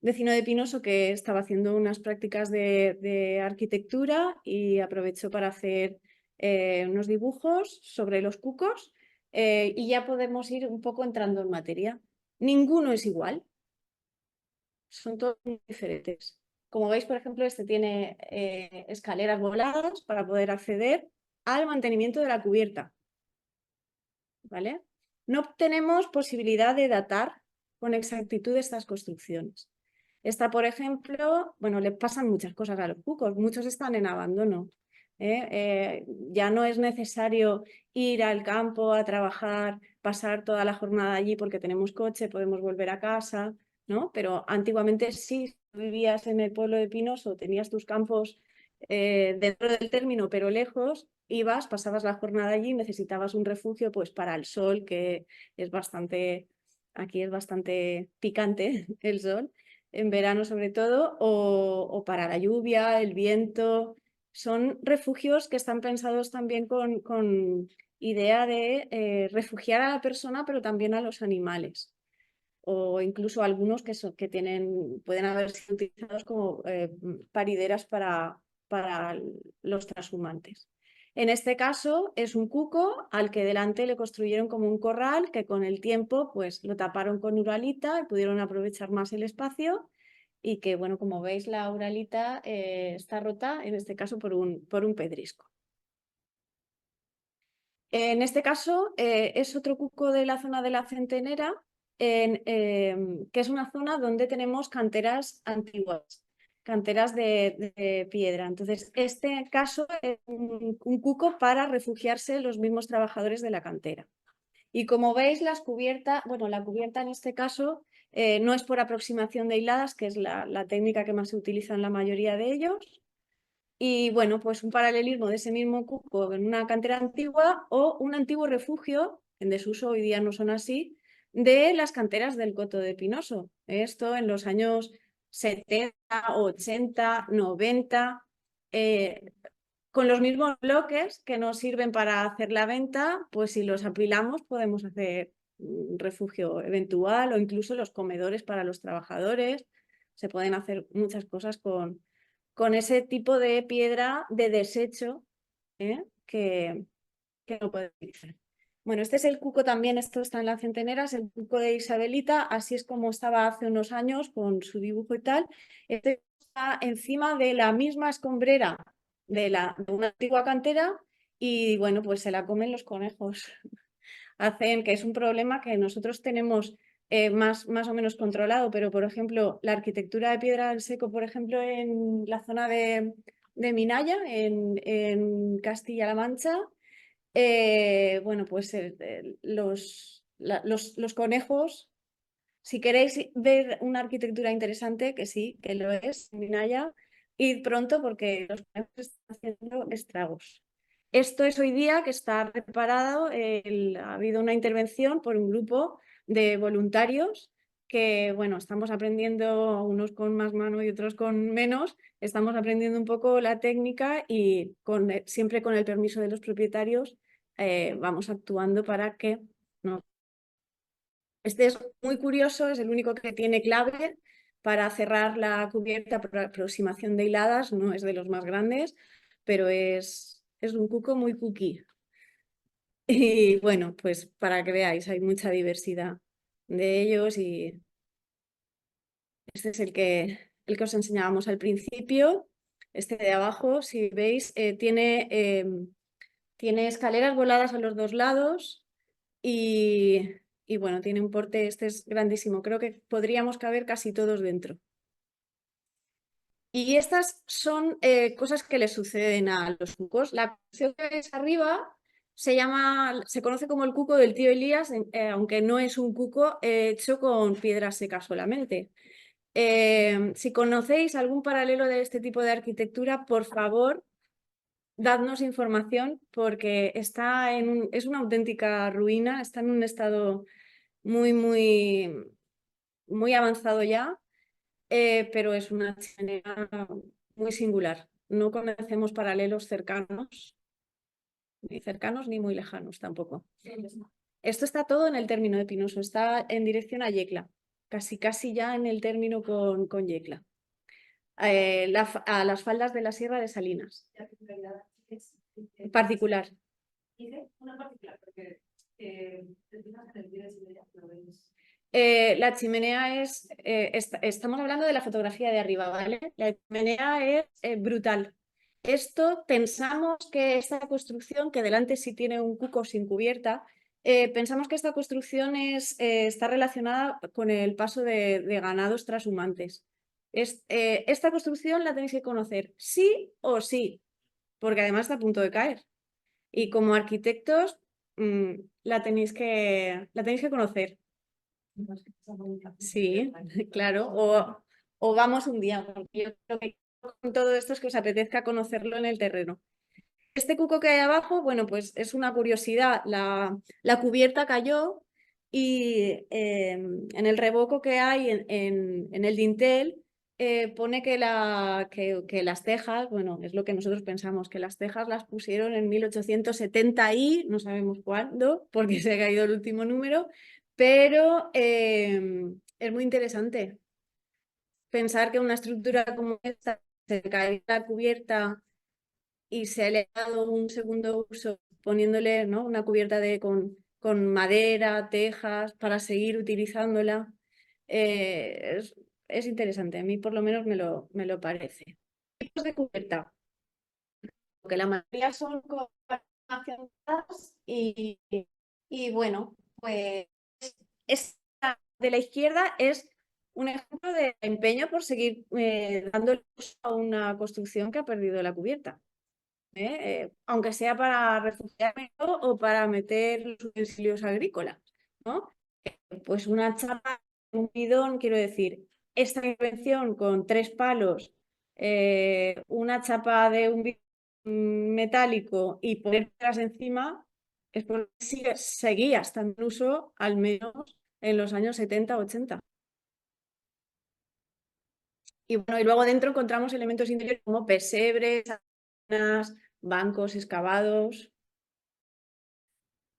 vecino de Pinoso que estaba haciendo unas prácticas de arquitectura y aprovechó para hacer unos dibujos sobre los cucos y ya podemos ir un poco entrando en materia. Ninguno es igual, son todos muy diferentes. Como veis, por ejemplo, este tiene escaleras voladas para poder acceder al mantenimiento de la cubierta. ¿Vale? No tenemos posibilidad de datar con exactitud estas construcciones. Esta, por ejemplo, bueno, le pasan muchas cosas a los cucos, muchos están en abandono. Ya no es necesario ir al campo a trabajar, pasar toda la jornada allí porque tenemos coche, podemos volver a casa, ¿no? Pero antiguamente sí, si vivías en el pueblo de Pinoso, tenías tus campos dentro del término, pero lejos, ibas, pasabas la jornada allí, necesitabas un refugio pues para el sol, que es bastante, aquí es bastante picante el sol, en verano sobre todo, o para la lluvia, el viento. Son refugios que están pensados también con idea de refugiar a la persona, pero también a los animales. O incluso algunos que pueden haber sido utilizados como parideras para los trashumantes. En este caso es un cuco al que delante le construyeron como un corral que con el tiempo pues lo taparon con uralita y pudieron aprovechar más el espacio y que, bueno, como veis, la uralita está rota, en este caso por un pedrisco. En este caso es otro cuco de la zona de la Centenera, que es una zona donde tenemos canteras antiguas, canteras de piedra. Entonces, este caso es un cuco para refugiarse los mismos trabajadores de la cantera. Y como veis, la cubierta en este caso no es por aproximación de hiladas, que es la técnica que más se utiliza en la mayoría de ellos. Y bueno, pues un paralelismo de ese mismo cuco en una cantera antigua o un antiguo refugio, en desuso hoy día no son así, de las canteras del Coto de Pinoso. Esto en los años 70, 80, 90, con los mismos bloques que nos sirven para hacer la venta, pues si los apilamos podemos hacer un refugio eventual o incluso los comedores para los trabajadores. Se pueden hacer muchas cosas con ese tipo de piedra de desecho que no puede utilizar. Bueno, este es el cuco también, esto está en la Centenera, es el cuco de Isabelita, así es como estaba hace unos años con su dibujo y tal. Este está encima de la misma escombrera de una antigua cantera y bueno, pues se la comen los conejos. Hacen que es un problema que nosotros tenemos más o menos controlado, pero por ejemplo, la arquitectura de piedra del seco, por ejemplo, en la zona de Minaya, en Castilla-La Mancha, bueno, pues los conejos, si queréis ver una arquitectura interesante, que sí, que lo es, Minaya, id pronto porque los conejos están haciendo estragos. Esto es hoy día que está reparado, ha habido una intervención por un grupo de voluntarios que, bueno, estamos aprendiendo, unos con más mano y otros con menos, estamos aprendiendo un poco la técnica y siempre con el permiso de los propietarios vamos actuando para que no. Este es muy curioso, es el único que tiene clave para cerrar la cubierta por aproximación de hiladas, no es de los más grandes, pero es un cuco muy cookie. Y bueno, pues para que veáis, hay mucha diversidad de ellos y este es el que os enseñábamos al principio. Este de abajo, si veis, tiene escaleras voladas a los dos lados y bueno, tiene un porte, este es grandísimo, creo que podríamos caber casi todos dentro. Y estas son cosas que le suceden a los cucos. La construcción que veis arriba se conoce como el cuco del tío Elías, aunque no es un cuco hecho con piedra seca solamente. Si conocéis algún paralelo de este tipo de arquitectura, por favor, dadnos información porque es una auténtica ruina, está en un estado muy, muy, muy avanzado ya, pero es una chimenea muy singular. No conocemos paralelos cercanos ni muy lejanos tampoco. Esto está todo en el término de Pinoso, está en dirección a Yecla, casi ya en el término con Yecla. A las faldas de la Sierra de Salinas. Particular. Dice una particular, porque te fijas en el vídeo de Silvia, lo ves. La chimenea es, estamos hablando de la fotografía de arriba, ¿vale? La chimenea es brutal. Esto pensamos que esta construcción, que delante sí tiene un cuco sin cubierta, pensamos que esta construcción está relacionada con el paso de ganados trashumantes. Esta construcción la tenéis que conocer sí o sí, porque además está a punto de caer. Y como arquitectos la tenéis que conocer. Sí, claro. O vamos un día, porque yo creo que con todo esto es que os apetezca conocerlo en el terreno. Este cuco que hay abajo, bueno, pues es una curiosidad. La cubierta cayó y en el revoco que hay en el dintel pone que las tejas, bueno, es lo que nosotros pensamos, que las tejas las pusieron en 1870 y no sabemos cuándo, porque se ha caído el último número, pero es muy interesante pensar que una estructura como esta se cae la cubierta y se le ha dado un segundo uso poniéndole, ¿no?, una cubierta con madera, tejas, para seguir utilizándola. Es interesante, a mí por lo menos me lo parece. Tipos de cubierta, que la mayoría son accionadas y bueno, pues esta de la izquierda es un ejemplo de empeño por seguir dando uso a una construcción que ha perdido la cubierta. Aunque sea para refugiarme o para meter los utensilios agrícolas, ¿no? Pues una chapa, un bidón, quiero decir, esta intervención con 3 palos, una chapa de un bidón metálico y ponértelas encima, es porque seguía estando en uso al menos en los años 70-80. Y bueno, y luego dentro encontramos elementos interiores como pesebres, bancos excavados.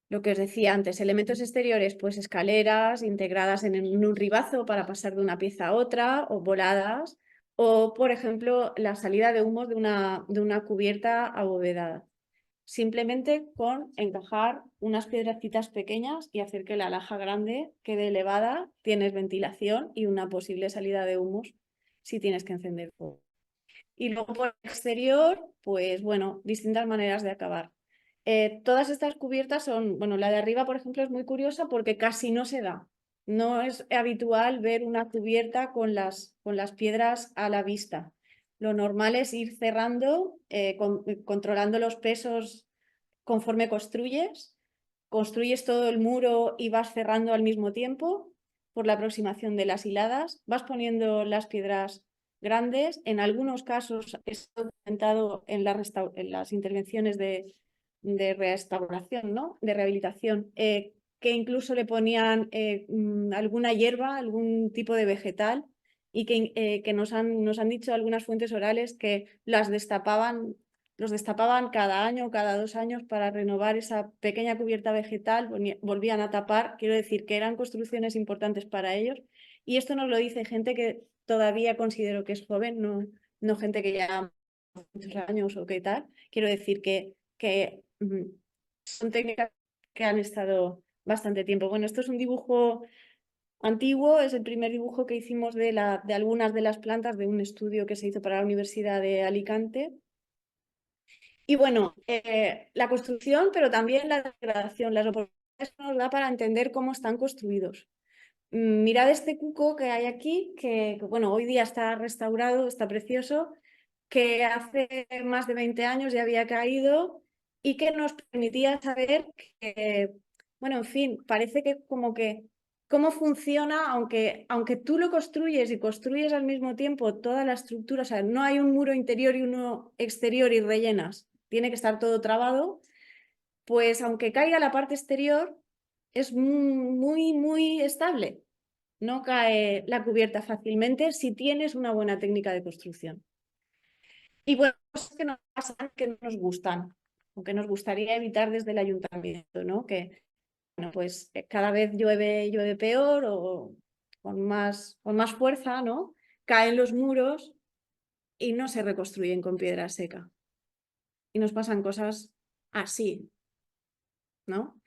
Lo que os decía antes, elementos exteriores, pues escaleras integradas en un ribazo para pasar de una pieza a otra, o voladas, o por ejemplo la salida de humos de una cubierta abovedada. Simplemente con encajar unas piedracitas pequeñas y hacer que la laja grande quede elevada, tienes ventilación y una posible salida de humos si tienes que encender fuego. Y luego por el exterior, pues bueno, distintas maneras de acabar. Todas estas cubiertas son, bueno, la de arriba, por ejemplo, es muy curiosa porque casi no se da. No es habitual ver una cubierta con las piedras a la vista. Lo normal es ir cerrando, controlando los pesos conforme construyes. Construyes todo el muro y vas cerrando al mismo tiempo por la aproximación de las hiladas. Vas poniendo las piedras grandes. En algunos casos es documentado en las intervenciones de restauración, ¿no?, de rehabilitación, que incluso le ponían alguna hierba, algún tipo de vegetal, y que nos han dicho algunas fuentes orales que los destapaban cada año o cada 2 años para renovar esa pequeña cubierta vegetal, volvían a tapar. Quiero decir que eran construcciones importantes para ellos, y esto nos lo dice gente que todavía considero que es joven, no gente que ya muchos años o qué tal. Quiero decir que son técnicas que han estado bastante tiempo. Bueno, esto es un dibujo antiguo, es el primer dibujo que hicimos de algunas de las plantas de un estudio que se hizo para la Universidad de Alicante. Y bueno, la construcción, pero también la degradación, las oportunidades nos da para entender cómo están construidos. Mirad este cuco que hay aquí, que bueno, hoy día está restaurado, está precioso, que hace más de 20 años ya había caído y que nos permitía saber que, bueno, en fin, parece que como que cómo funciona, aunque tú lo construyes y construyes al mismo tiempo toda la estructura, o sea, no hay un muro interior y uno exterior y rellenas, tiene que estar todo trabado, pues aunque caiga la parte exterior, es muy, muy estable. No cae la cubierta fácilmente si tienes una buena técnica de construcción. Y bueno, cosas que nos pasan, que no nos gustan, o que nos gustaría evitar desde el ayuntamiento, ¿no? Que, bueno, pues cada vez llueve peor o con más fuerza, ¿no? Caen los muros y no se reconstruyen con piedra seca. y nos pasan cosas así, ¿no?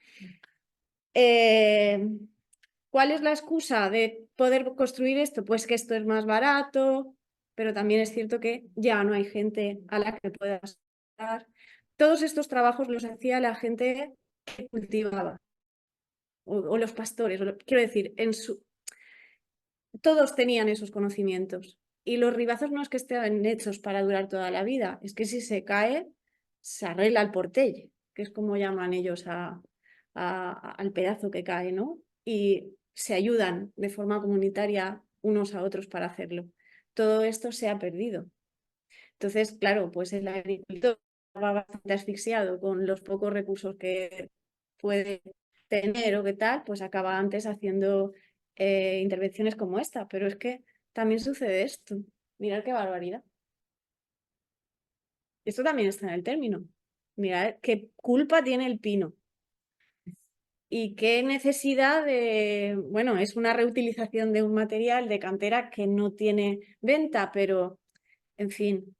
¿Cuál es la excusa de poder construir esto? Pues que esto es más barato, pero también es cierto que ya no hay gente a la que puedas dar. Todos estos trabajos los hacía la gente que cultivaba, o los pastores, quiero decir, todos tenían esos conocimientos. Y los ribazos no es que estén hechos para durar toda la vida, es que si se cae, se arregla el portell, que es como llaman ellos al pedazo que cae, ¿no? Y se ayudan de forma comunitaria unos a otros para hacerlo. Todo esto se ha perdido. Entonces, claro, pues el agricultor va bastante asfixiado con los pocos recursos que puede tener o qué tal, pues acaba antes haciendo intervenciones como esta. Pero es que también sucede esto. Mirad qué barbaridad. Esto también está en el término. Mirad qué culpa tiene el pino. Y qué necesidad de, bueno, es una reutilización de un material de cantera que no tiene venta, pero, en fin,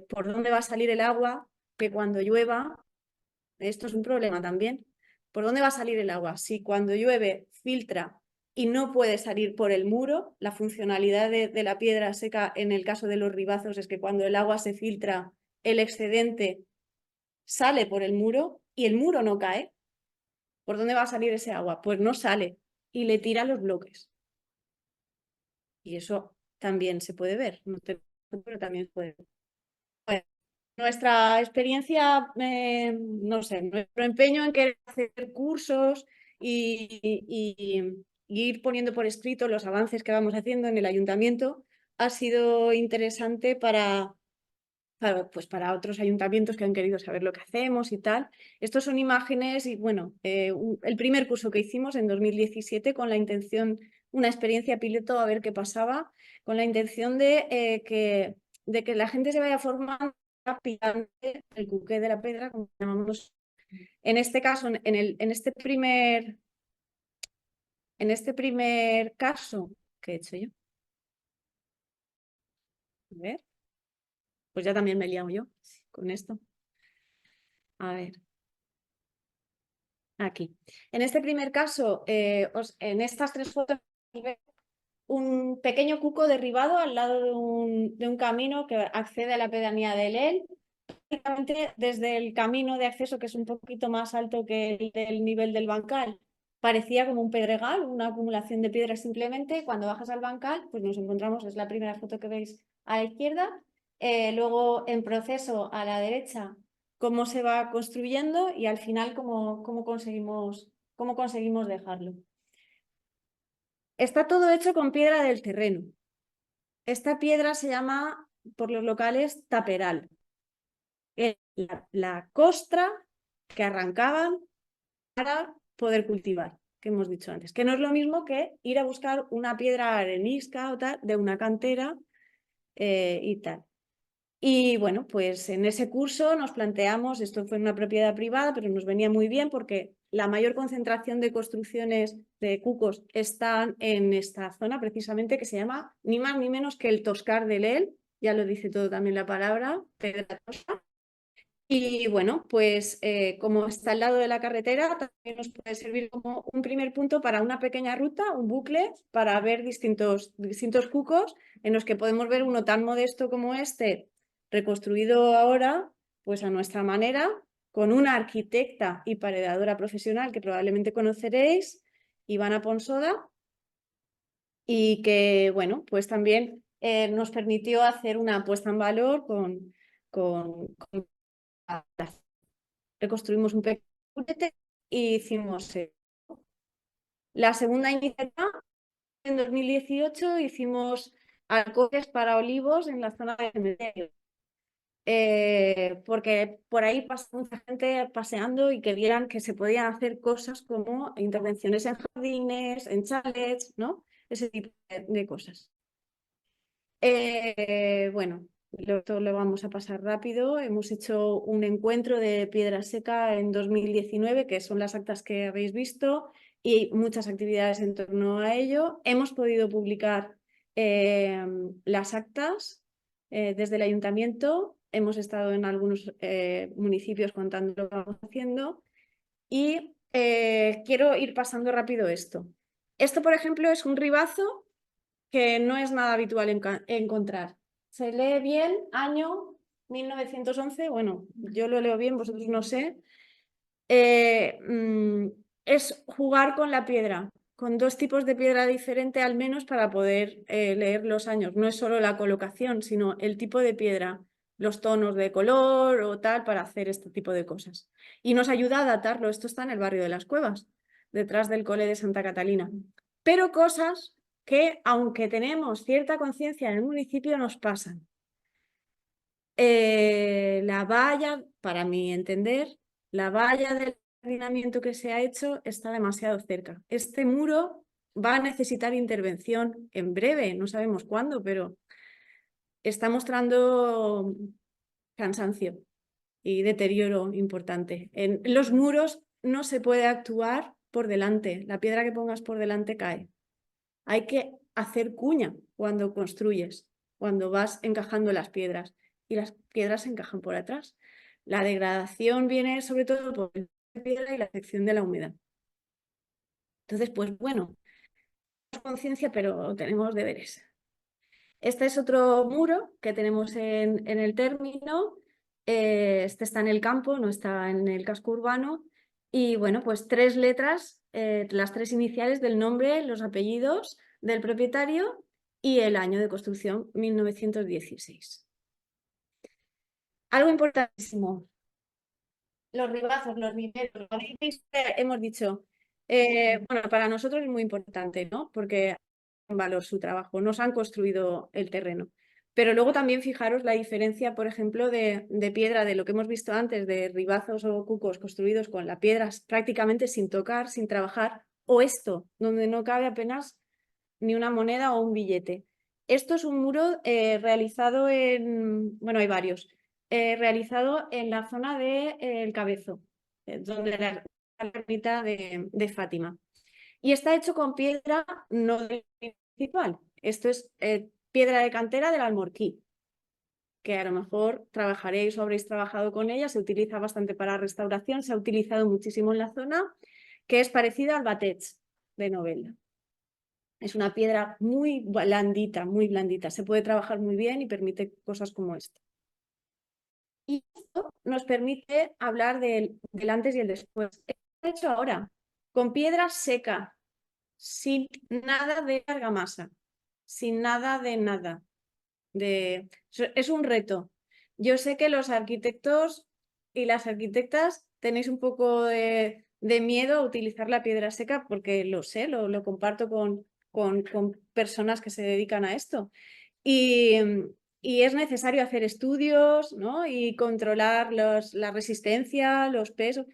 ¿por dónde va a salir el agua? Que cuando llueva, esto es un problema también. ¿Por dónde va a salir el agua? Si cuando llueve filtra y no puede salir por el muro, la funcionalidad de la piedra seca en el caso de los ribazos es que cuando el agua se filtra, el excedente sale por el muro y el muro no cae. ¿Por dónde va a salir ese agua? Pues no sale y le tira los bloques. Y eso también se puede ver, pero también se puede ver. Bueno, nuestra experiencia, no sé, nuestro empeño en querer hacer cursos y ir poniendo por escrito los avances que vamos haciendo en el ayuntamiento ha sido interesante pues para otros ayuntamientos que han querido saber lo que hacemos y tal. Estos son imágenes y bueno, el primer curso que hicimos en 2017 con la intención, una experiencia piloto a ver qué pasaba, con la intención de que la gente se vaya formando rápidamente el cuqué de la pedra, como llamamos. En este caso, en este primer caso, ¿qué he hecho yo? A ver. Pues ya también me he liado yo con esto. A ver. Aquí. En este primer caso, en estas tres fotos, un pequeño cuco derribado al lado de un camino que accede a la pedanía de Lel. Prácticamente desde el camino de acceso, que es un poquito más alto que el nivel del bancal, parecía como un pedregal, una acumulación de piedras simplemente. Cuando bajas al bancal, pues nos encontramos, es la primera foto que veis a la izquierda, luego en proceso a la derecha, cómo se va construyendo y al final cómo conseguimos dejarlo. Está todo hecho con piedra del terreno. Esta piedra se llama, por los locales, taperal. La costra que arrancaban para poder cultivar, que hemos dicho antes, que no es lo mismo que ir a buscar una piedra arenisca o tal de una cantera y tal. Y bueno, pues en ese curso nos planteamos, esto fue en una propiedad privada, pero nos venía muy bien porque la mayor concentración de construcciones de cucos están en esta zona precisamente que se llama ni más ni menos que el Toscar de Lel, ya lo dice todo también la palabra, Pedra Tosca. Y bueno, pues como está al lado de la carretera, también nos puede servir como un primer punto para una pequeña ruta, un bucle, para ver distintos cucos en los que podemos ver uno tan modesto como este, reconstruido ahora, pues a nuestra manera, con una arquitecta y paredadora profesional que probablemente conoceréis, Ivana Ponsoda, y que, bueno, pues también nos permitió hacer una puesta en valor con reconstruimos un pequeño juguete y hicimos la segunda iniciativa. En 2018 hicimos alcoholes para olivos en la zona de cementerio. Porque por ahí pasa mucha gente paseando y que vieran que se podían hacer cosas como intervenciones en jardines, en chalets, ¿no? Ese tipo de cosas. Bueno, esto lo vamos a pasar rápido. Hemos hecho un encuentro de piedra seca en 2019, que son las actas que habéis visto, y muchas actividades en torno a ello. Hemos podido publicar las actas desde el ayuntamiento hemos estado en algunos municipios contando lo que vamos haciendo y quiero ir pasando rápido esto. Esto, por ejemplo, es un ribazo que no es nada habitual encontrar. Se lee bien, año 1911, bueno, yo lo leo bien, vosotros no sé. Es jugar con la piedra, con dos tipos de piedra diferente al menos para poder leer los años. No es solo la colocación, sino el tipo de piedra, los tonos de color o tal para hacer este tipo de cosas. Y nos ayuda a datarlo. Esto está en el barrio de las Cuevas, detrás del cole de Santa Catalina. Pero cosas que, aunque tenemos cierta conciencia en el municipio, nos pasan. La valla, para mi entender, la valla del jardinamiento que se ha hecho está demasiado cerca. Este muro va a necesitar intervención en breve, no sabemos cuándo, pero está mostrando cansancio y deterioro importante. En los muros no se puede actuar por delante, la piedra que pongas por delante cae. Hay que hacer cuña cuando construyes, cuando vas encajando las piedras y las piedras se encajan por atrás. La degradación viene sobre todo por la piedra y la afección de la humedad. Entonces, pues bueno, tenemos conciencia, pero tenemos deberes. Este es otro muro que tenemos en el término. Este está en el campo, no está en el casco urbano. Y bueno, pues 3 letras, las 3 iniciales del nombre, los apellidos del propietario y el año de construcción, 1916. Algo importantísimo. Los ribazos, los viveros, hemos dicho, bueno, para nosotros es muy importante, ¿no? Porque en valor su trabajo, nos han construido el terreno. Pero luego también fijaros la diferencia, por ejemplo, de piedra, de lo que hemos visto antes, de ribazos o cucos construidos con la piedra prácticamente sin tocar, sin trabajar, o esto, donde no cabe apenas ni una moneda o un billete. Esto es un muro realizado en, bueno, hay varios, realizado en la zona del Cabezo, donde la ermita de Fátima. Y está hecho con piedra no principal. Esto es piedra de cantera del Almorquí, que a lo mejor trabajaréis o habréis trabajado con ella. Se utiliza bastante para restauración, se ha utilizado muchísimo en la zona, que es parecida al batech de Novelda. Es una piedra muy blandita, se puede trabajar muy bien y permite cosas como esta. Y esto nos permite hablar del antes y el después. He hecho ahora, con piedra seca, sin nada de argamasa, sin nada de nada. Es un reto. Yo sé que los arquitectos y las arquitectas tenéis un poco de miedo a utilizar la piedra seca porque lo sé, lo comparto con personas que se dedican a esto. Y es necesario hacer estudios, ¿no? Y controlar la resistencia, los pesos.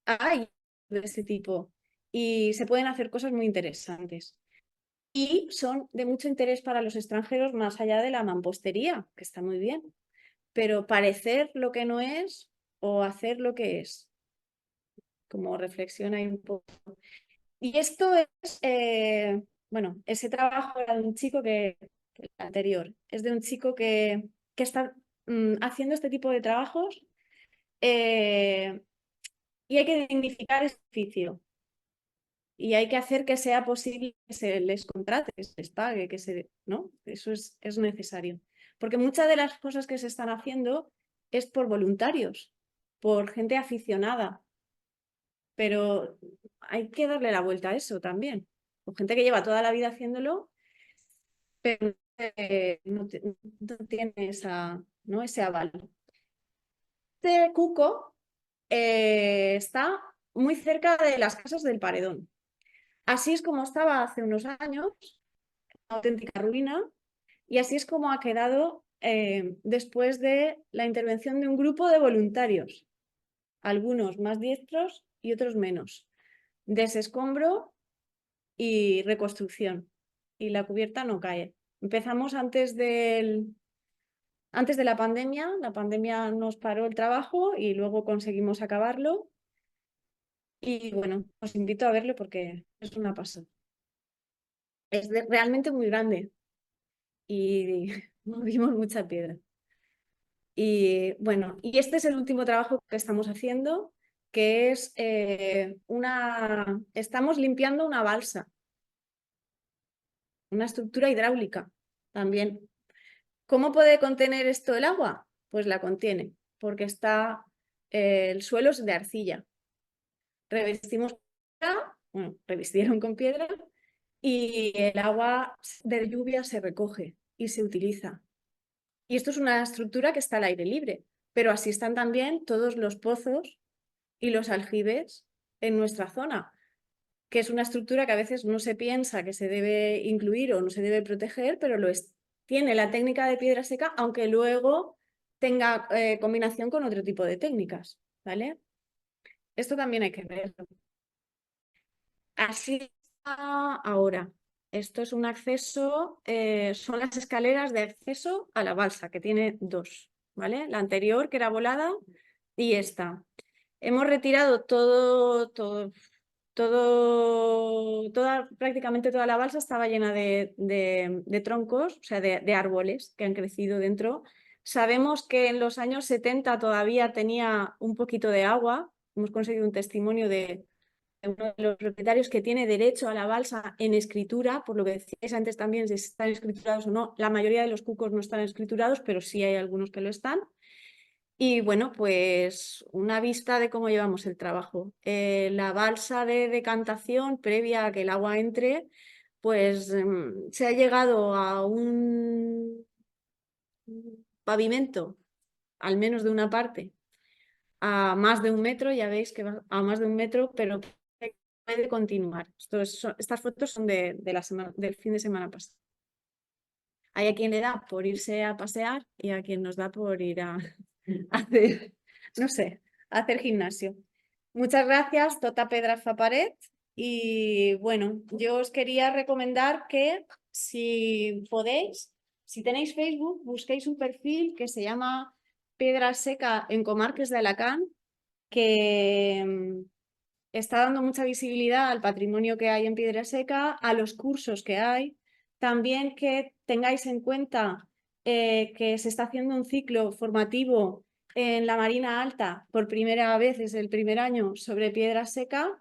Hay de ese tipo. Y se pueden hacer cosas muy interesantes. Y son de mucho interés para los extranjeros más allá de la mampostería, que está muy bien. Pero parecer lo que no es o hacer lo que es. Como reflexión ahí un poco. Y esto es, bueno, ese trabajo era de un chico el anterior, es de un chico que está haciendo este tipo de trabajos y hay que dignificar este oficio. Y hay que hacer que sea posible que se les contrate, que se les pague, ¿no? Eso es necesario. Porque muchas de las cosas que se están haciendo es por voluntarios, por gente aficionada. Pero hay que darle la vuelta a eso también. Con gente que lleva toda la vida haciéndolo, pero no tiene ese aval. Este cuco está muy cerca de las casas del Paredón. Así es como estaba hace unos años, una auténtica ruina, y así es como ha quedado después de la intervención de un grupo de voluntarios, algunos más diestros y otros menos. Desescombro y reconstrucción, y la cubierta no cae. Empezamos antes de la pandemia nos paró el trabajo y luego conseguimos acabarlo. Y bueno, os invito a verlo porque es una pasada. Es realmente muy grande y movimos mucha piedra. Y bueno, y este es el último trabajo que estamos haciendo, que es estamos limpiando una balsa, una estructura hidráulica también. ¿Cómo puede contener esto el agua? Pues la contiene, porque el suelo es de arcilla. Revestimos bueno, revistieron con piedra y el agua de lluvia se recoge y se utiliza. Y esto es una estructura que está al aire libre, pero así están también todos los pozos y los aljibes en nuestra zona, que es una estructura que a veces no se piensa que se debe incluir o no se debe proteger, pero tiene la técnica de piedra seca, aunque luego tenga combinación con otro tipo de técnicas, ¿vale? Esto también hay que verlo. Así está ahora. Esto es un acceso, son las escaleras de acceso a la balsa, que tiene dos, ¿vale? La anterior, que era volada, y esta. Hemos retirado prácticamente toda la balsa estaba llena de troncos, o sea, de árboles que han crecido dentro. Sabemos que en los años 70 todavía tenía un poquito de agua. Hemos conseguido un testimonio de uno de los propietarios que tiene derecho a la balsa en escritura, por lo que decíais antes también, si están escriturados o no. La mayoría de los cucos no están escriturados, pero sí hay algunos que lo están. Y bueno, pues una vista de cómo llevamos el trabajo. La balsa de decantación previa a que el agua entre, pues se ha llegado a un pavimento, al menos de una parte, a más de 1 metro, ya veis que va a más de 1 metro, pero puede continuar. Estas fotos son del fin de semana pasado. Hay a quien le da por irse a pasear y a quien nos da por ir a hacer, no sé, hacer gimnasio. Muchas gracias, Tota Pedraza Paret. Y bueno, yo os quería recomendar que si podéis, si tenéis Facebook, busquéis un perfil que se llama Piedra Seca en Comarques de Alacant, que está dando mucha visibilidad al patrimonio que hay en Piedra Seca, a los cursos que hay. También que tengáis en cuenta que se está haciendo un ciclo formativo en la Marina Alta por primera vez, es el primer año, sobre piedra seca.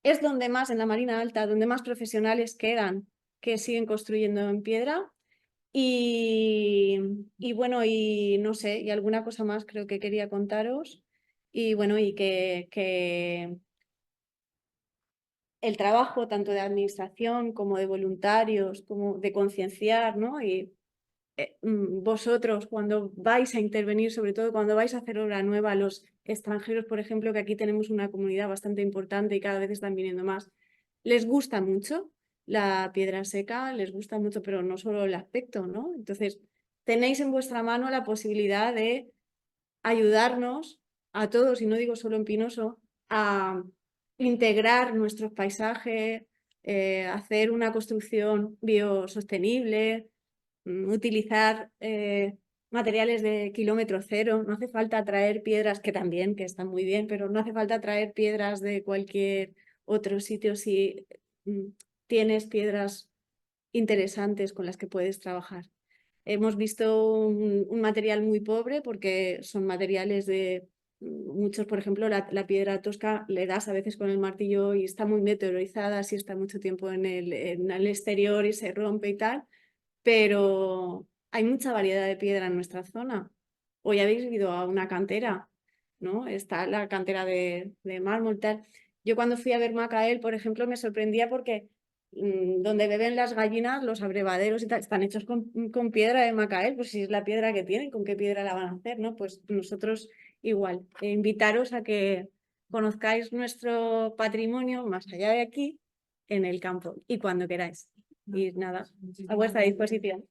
Es donde más, en la Marina Alta, donde más profesionales quedan que siguen construyendo en piedra. Y bueno, y no sé, y alguna cosa más creo que quería contaros. Y bueno, y que el trabajo tanto de administración como de voluntarios, como de concienciar, ¿no? Y vosotros cuando vais a intervenir, sobre todo cuando vais a hacer obra nueva, los extranjeros, por ejemplo, que aquí tenemos una comunidad bastante importante y cada vez están viniendo más, les gusta mucho la piedra seca, les gusta mucho, pero no solo el aspecto, ¿no? Entonces, tenéis en vuestra mano la posibilidad de ayudarnos a todos, y no digo solo en Pinoso, a integrar nuestros paisajes, hacer una construcción biosostenible, utilizar materiales de kilómetro cero. No hace falta traer piedras, que también, que están muy bien, pero no hace falta traer piedras de cualquier otro sitio si tienes piedras interesantes con las que puedes trabajar. Hemos visto un material muy pobre porque son materiales de muchos, por ejemplo, la piedra tosca le das a veces con el martillo y está muy meteorizada, si está mucho tiempo en el exterior y se rompe y tal, pero hay mucha variedad de piedra en nuestra zona. Hoy habéis ido a una cantera, ¿no? Está la cantera de mármol, tal. Yo cuando fui a ver Macael, por ejemplo, me sorprendía porque donde beben las gallinas, los abrevaderos y tal, están hechos con piedra de Macael, pues si es la piedra que tienen, ¿con qué piedra la van a hacer, no? Pues nosotros igual. Invitaros a que conozcáis nuestro patrimonio más allá de aquí, en el campo, y cuando queráis. Y nada, a vuestra disposición.